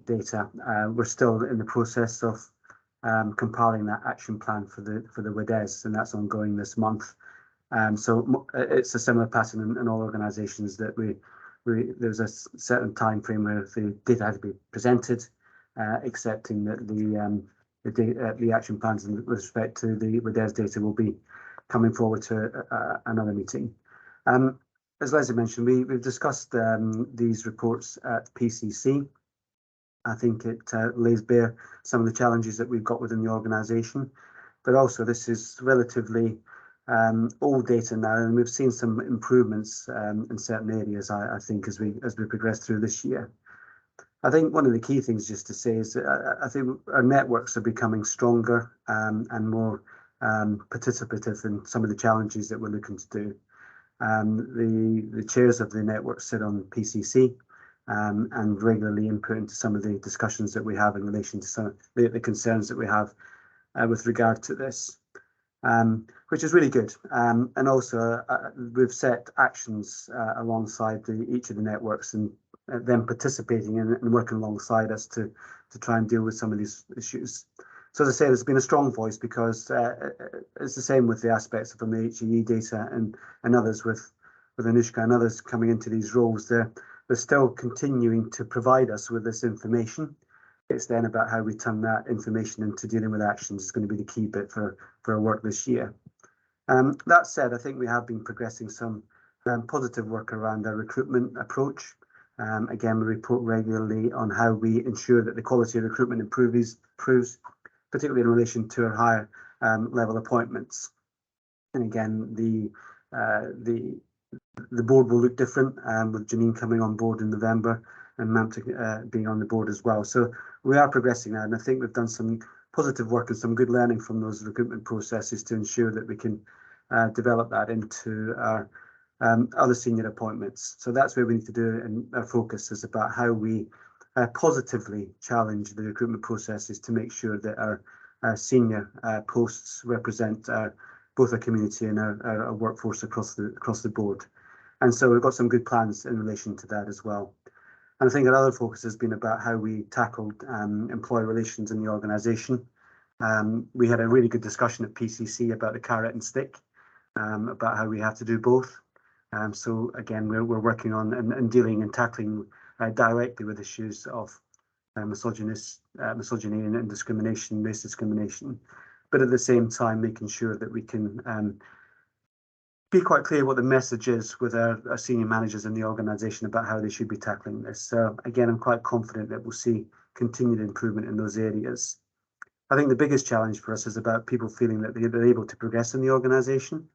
data. We're still in the process of compiling that action plan for the WDES, and that's ongoing this month. So it's a similar pattern in all organisations, that there's a certain time frame where the data has to be presented, accepting that the action plans with respect to the WDES data will be coming forward to another meeting. As Leslie mentioned, we've discussed these reports at PCC. I think it lays bare some of the challenges that we've got within the organisation, but also this is relatively old data now, and we've seen some improvements in certain areas, I think, as we progress through this year. I think one of the key things just to say is that I think our networks are becoming stronger and more participative in some of the challenges that we're looking to do. The chairs of the network sit on PCC and regularly input into some of the discussions that we have in relation to some of the concerns that we have with regard to this, which is really good. And also we've set actions alongside each of the networks, and them participating and working alongside us to try and deal with some of these issues. So as I say, there's been a strong voice, because it's the same with the aspects from the HEE data and others with Anushka and others coming into these roles. They're still continuing to provide us with this information, It's then about how we turn that information into dealing with actions is going to be the key bit for our work this year. That said, I think we have been progressing some positive work around our recruitment approach. Again, we report regularly on how we ensure that the quality of recruitment improves, particularly in relation to our higher level appointments. And again, the board will look different with Janine coming on board in November and Mamta being on the board as well. So we are progressing now, and I think we've done some positive work and some good learning from those recruitment processes to ensure that we can develop that into our other senior appointments. So that's where we need to do, and our focus is about how we positively challenge the recruitment processes to make sure that our senior posts represent both our community and our workforce across the board. And so we've got some good plans in relation to that as well. And I think our other focus has been about how we tackled employee relations in the organisation. We had a really good discussion at PCC about the carrot and stick, about how we have to do both. So again, we're working on and dealing and tackling directly with issues of misogyny and discrimination, race discrimination, but at the same time making sure that we can be quite clear what the message is with our senior managers in the organisation about how they should be tackling this. So again, I'm quite confident that we'll see continued improvement in those areas. I think the biggest challenge for us is about people feeling that they're able to progress in the organisation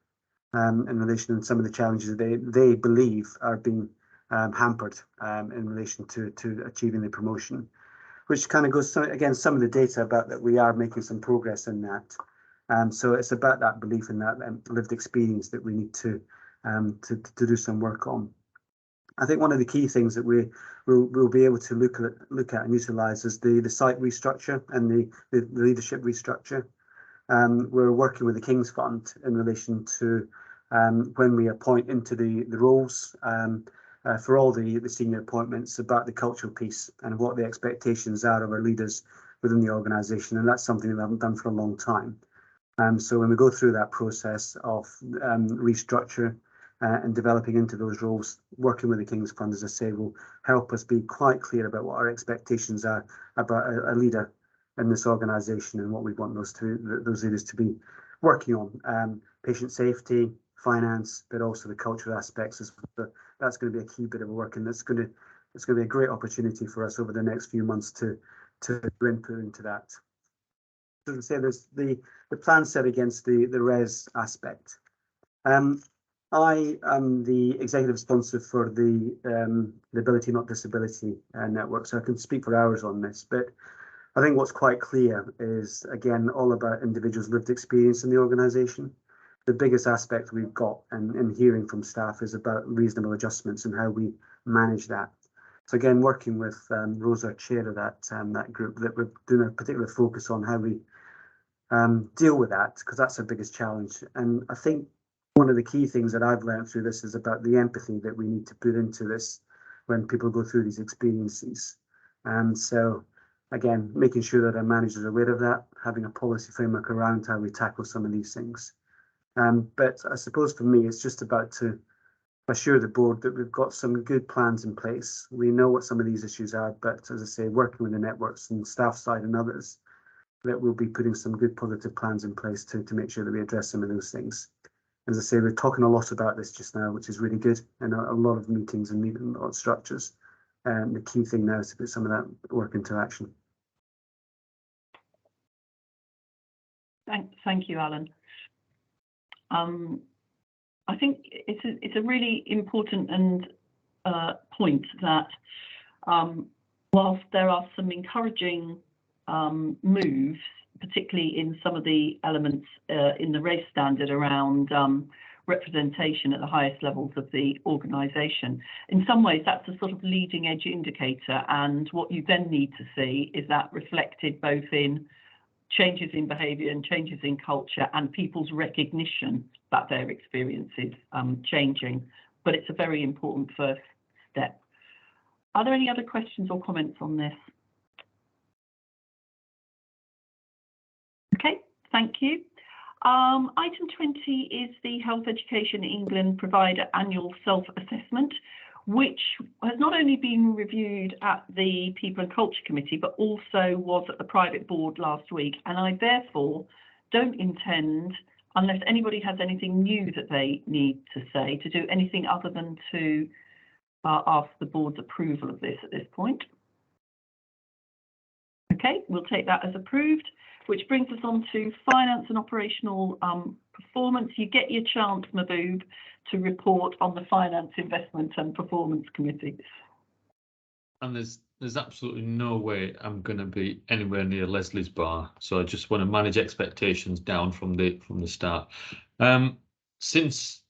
in relation to some of the challenges they believe are being hampered in relation to achieving the promotion, which kind of goes against some of the data about that we are making some progress in that. So it's about that belief in that lived experience that we need to do some work on. I think one of the key things that we'll be able to look at and utilise is the site restructure and the leadership restructure. We're working with the King's Fund in relation to when we appoint into the roles for all the senior appointments, about the cultural piece and what the expectations are of our leaders within the organisation, and that's something that we haven't done for a long time. So when we go through that process of restructure and developing into those roles, working with the King's Fund, as I say, will help us be quite clear about what our expectations are about a leader in this organisation and what we want those leaders to be working on. Patient safety, finance, but also the cultural aspects as well. That's going to be a key bit of work, and it's going to be a great opportunity for us over the next few months to input into that. As I say, there's the plan set against the res aspect. I am the executive sponsor for the Ability Not Disability network, so I can speak for hours on this, but I think what's quite clear is, again, all about individuals' lived experience in the organisation. The biggest aspect we've got and hearing from staff is about reasonable adjustments and how we manage that. So again, working with Rosa, chair of that group, that we're doing a particular focus on how we deal with that, because that's our biggest challenge. And I think one of the key things that I've learned through this is about the empathy that we need to put into this when people go through these experiences. And so again, making sure that our managers are aware of that, having a policy framework around how we tackle some of these things. But I suppose for me, it's just about to assure the board that we've got some good plans in place. We know what some of these issues are, but as I say, working with the networks and staff side and others, that we'll be putting some good positive plans in place to make sure that we address some of those things. As I say, we're talking a lot about this just now, which is really good, and a lot of meetings and a lot of structures. The key thing now is to put some of that work into action. Thank you, Alan. I think it's a really important point that whilst there are some encouraging moves, particularly in some of the elements in the race standard around representation at the highest levels of the organisation, in some ways that's a sort of leading edge indicator, and what you then need to see is that reflected both in changes in behaviour and changes in culture and people's recognition that their experience is changing. But it's a very important first step. Are there any other questions or comments on this? Okay, thank you. Item 20 is the Health Education England provider annual self-assessment. which has not only been reviewed at the People and Culture Committee, but also was at the private board last week. And I therefore don't intend, unless anybody has anything new that they need to say, to do anything other than to ask the board's approval of this at this point. Okay, we'll take that as approved, which brings us on to finance and operational performance. You get your chance, Mahbub, to report on the Finance, Investment and Performance Committee. And there's absolutely no way I'm going to be anywhere near Leslie's bar, so I just want to manage expectations down from the start. Since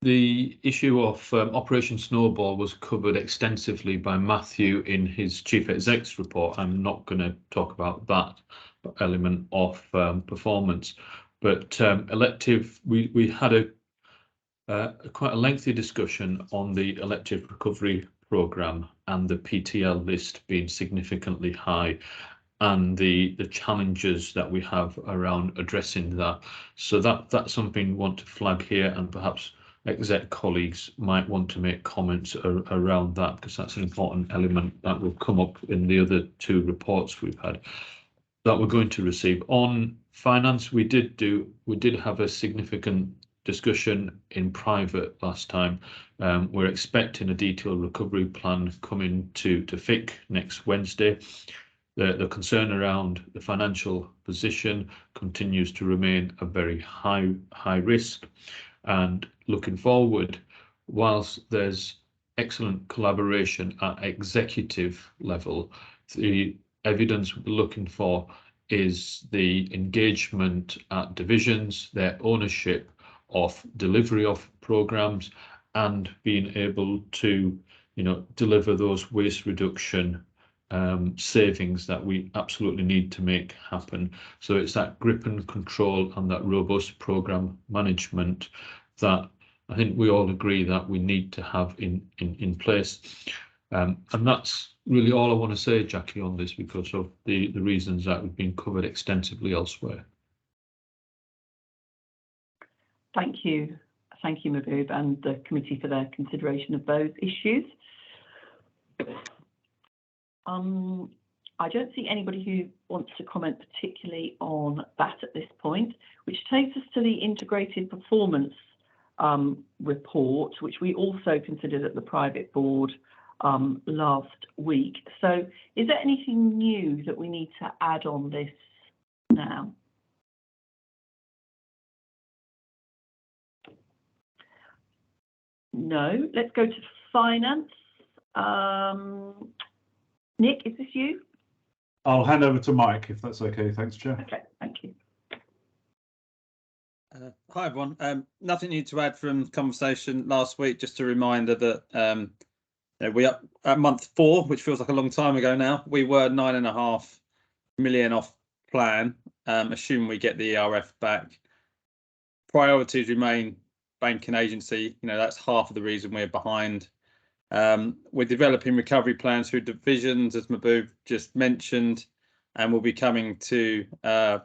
the issue of Operation Snowball was covered extensively by Matthew in his Chief Exec's report, I'm not going to talk about that element of performance. But Elective, we had quite a lengthy discussion on the elective recovery programme and the PTL list being significantly high, and the challenges that we have around addressing that. So that's something we want to flag here, and perhaps exec colleagues might want to make comments around that, because that's an important element that will come up in the other two reports we've had that we're going to receive. On finance, we did have a significant discussion in private last time. We're expecting a detailed recovery plan coming to FIC next Wednesday. The concern around the financial position continues to remain a very high risk, and looking forward, whilst there's excellent collaboration at executive level, the evidence we're looking for is the engagement at divisions, their ownership of delivery of programs, and being able to, deliver those waste reduction savings that we absolutely need to make happen. So it's that grip and control and that robust program management that I think we all agree that we need to have in place. And that's really all I want to say, Jackie, on this, because of the reasons that we've been covered extensively elsewhere. Thank you, Mahbub, and the committee for their consideration of those issues. I don't see anybody who wants to comment particularly on that at this point, which takes us to the integrated performance report, which we also considered at the private board last week. So is there anything new that we need to add on this now? No, let's go to finance. Nick, is this you? I'll hand over to Mike, if that's okay. Thanks, Chair. Okay, thank you. Hi, everyone. Nothing new to add from conversation last week. Just a reminder that we are at month 4, which feels like a long time ago now. We were 9.5 million off plan, assuming we get the ERF back. Priorities remain banking agency. That's half of the reason we're behind. We're developing recovery plans through divisions, as Mahbub just mentioned, and we'll be coming to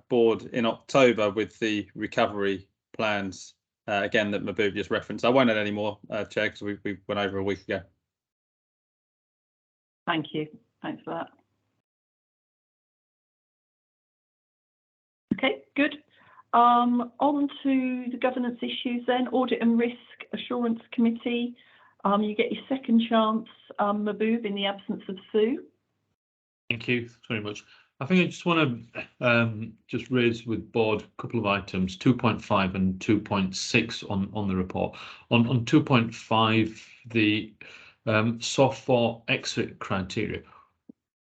board in October with the recovery plans, again, that Mahbub just referenced. I won't add any more, Chair, because we went over a week ago. Thank you. Thanks for that. Okay, good. On to the governance issues then. Audit and Risk Assurance Committee. You get your second chance, Mahbub, in the absence of Sue. Thank you very much. I think I just want to just raise with board a couple of items, 2.5 and 2.6 on the report. On 2.5, the soft for exit criteria,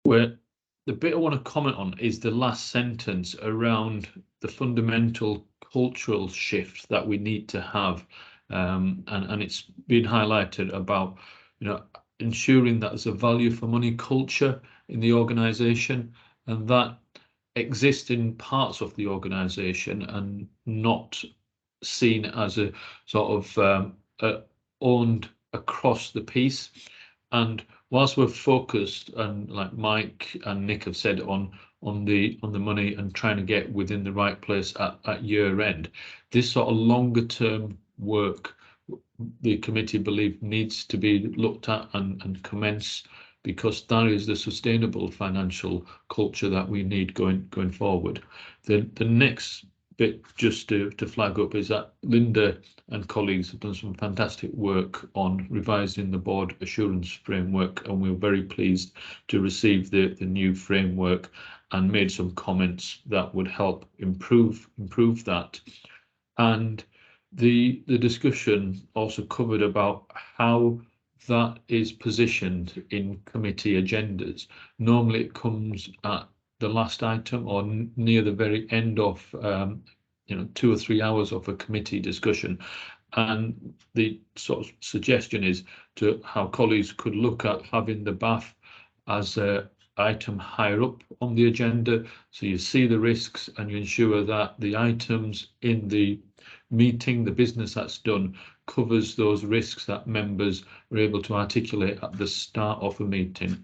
where the bit I want to comment on is the last sentence around the fundamental cultural shift that we need to have, and it's been highlighted about ensuring that there's a value for money culture in the organisation, and that exists in parts of the organisation and not seen as a sort of owned across the piece. And whilst we're focused, and like Mike and Nick have said, on the money and trying to get within the right place at year end, this sort of longer term work the committee believe needs to be looked at and commence, because that is the sustainable financial culture that we need going forward. The next bit just to flag up is that Linda and colleagues have done some fantastic work on revising the board assurance framework, and we're very pleased to receive the new framework, and made some comments that would help improve that. And the discussion also covered about how that is positioned in committee agendas. Normally it comes at the last item or near the very end of 2 or 3 hours of a committee discussion, and the sort of suggestion is to how colleagues could look at having the BAF as a item higher up on the agenda, so you see the risks and you ensure that the items in the meeting, the business that's done, covers those risks that members are able to articulate at the start of a meeting.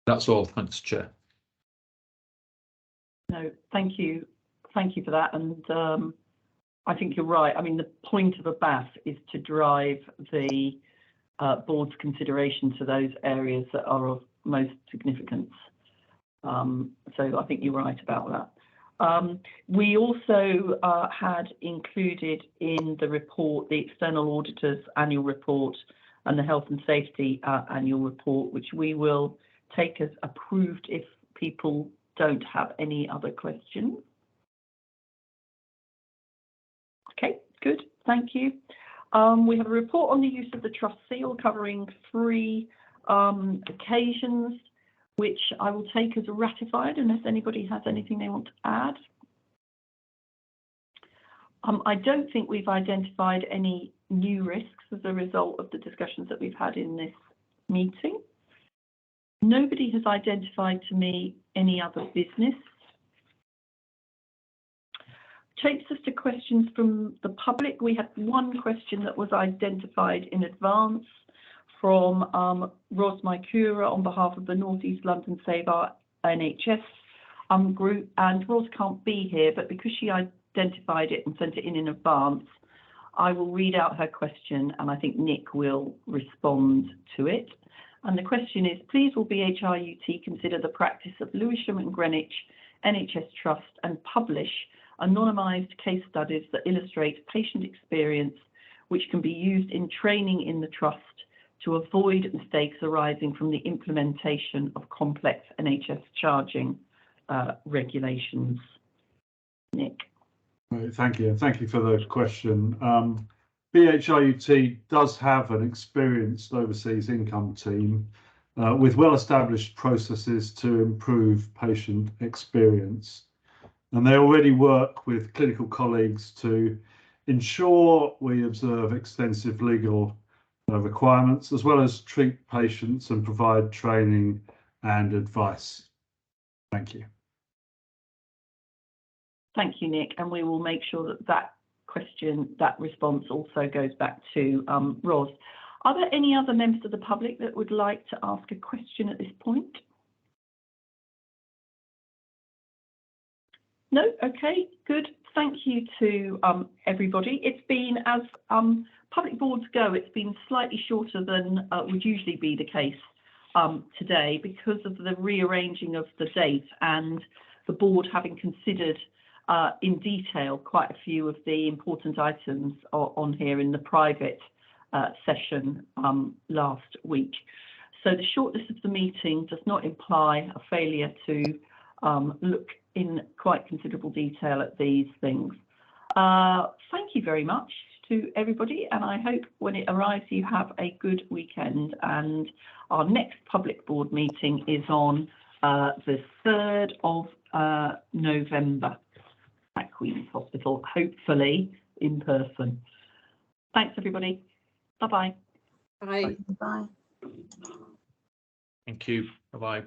That's all. Thanks, Chair. No, thank you for that, and I think you're right. I mean, the point of a BAF is to drive the board's consideration to those areas that are of most significance. So I think you're right about that. We also had included in the report the external auditor's annual report and the health and safety annual report, which we will take as approved if people don't have any other questions. Okay, good, thank you. We have a report on the use of the trust seal covering 3 occasions, which I will take as ratified unless anybody has anything they want to add. I don't think we've identified any new risks as a result of the discussions that we've had in this meeting. Nobody has identified to me any other business. Takes us to questions from the public. We had one question that was identified in advance from Ros Maikura on behalf of the North East London Save Our NHS group, and Ros can't be here, but because she identified it and sent it in advance, I will read out her question and I think Nick will respond to it. And the question is, please will BHRUT consider the practice of Lewisham and Greenwich NHS Trust and publish anonymised case studies that illustrate patient experience which can be used in training in the trust to avoid mistakes arising from the implementation of complex NHS charging regulations. Nick. Right, thank you. Thank you for the question. BHRUT does have an experienced overseas income team with well-established processes to improve patient experience. And they already work with clinical colleagues to ensure we observe extensive legal requirements, as well as treat patients and provide training and advice. Thank you. Thank you, Nick. And we will make sure that that question, that response also goes back to Ros. Are there any other members of the public that would like to ask a question at this point? No? Okay, good. Thank you to everybody. It's been, as public boards go, it's been slightly shorter than would usually be the case today because of the rearranging of the date and the board having considered in detail quite a few of the important items on here in the private session last week. So the shortness of the meeting does not imply a failure to look in quite considerable detail at these things. Thank you very much to everybody, and I hope when it arrives you have a good weekend. And our next public board meeting is on the 3rd of November at Queen's Hospital, hopefully in person. Thanks everybody. Bye-bye. Bye. Bye. Thank you. Bye-bye.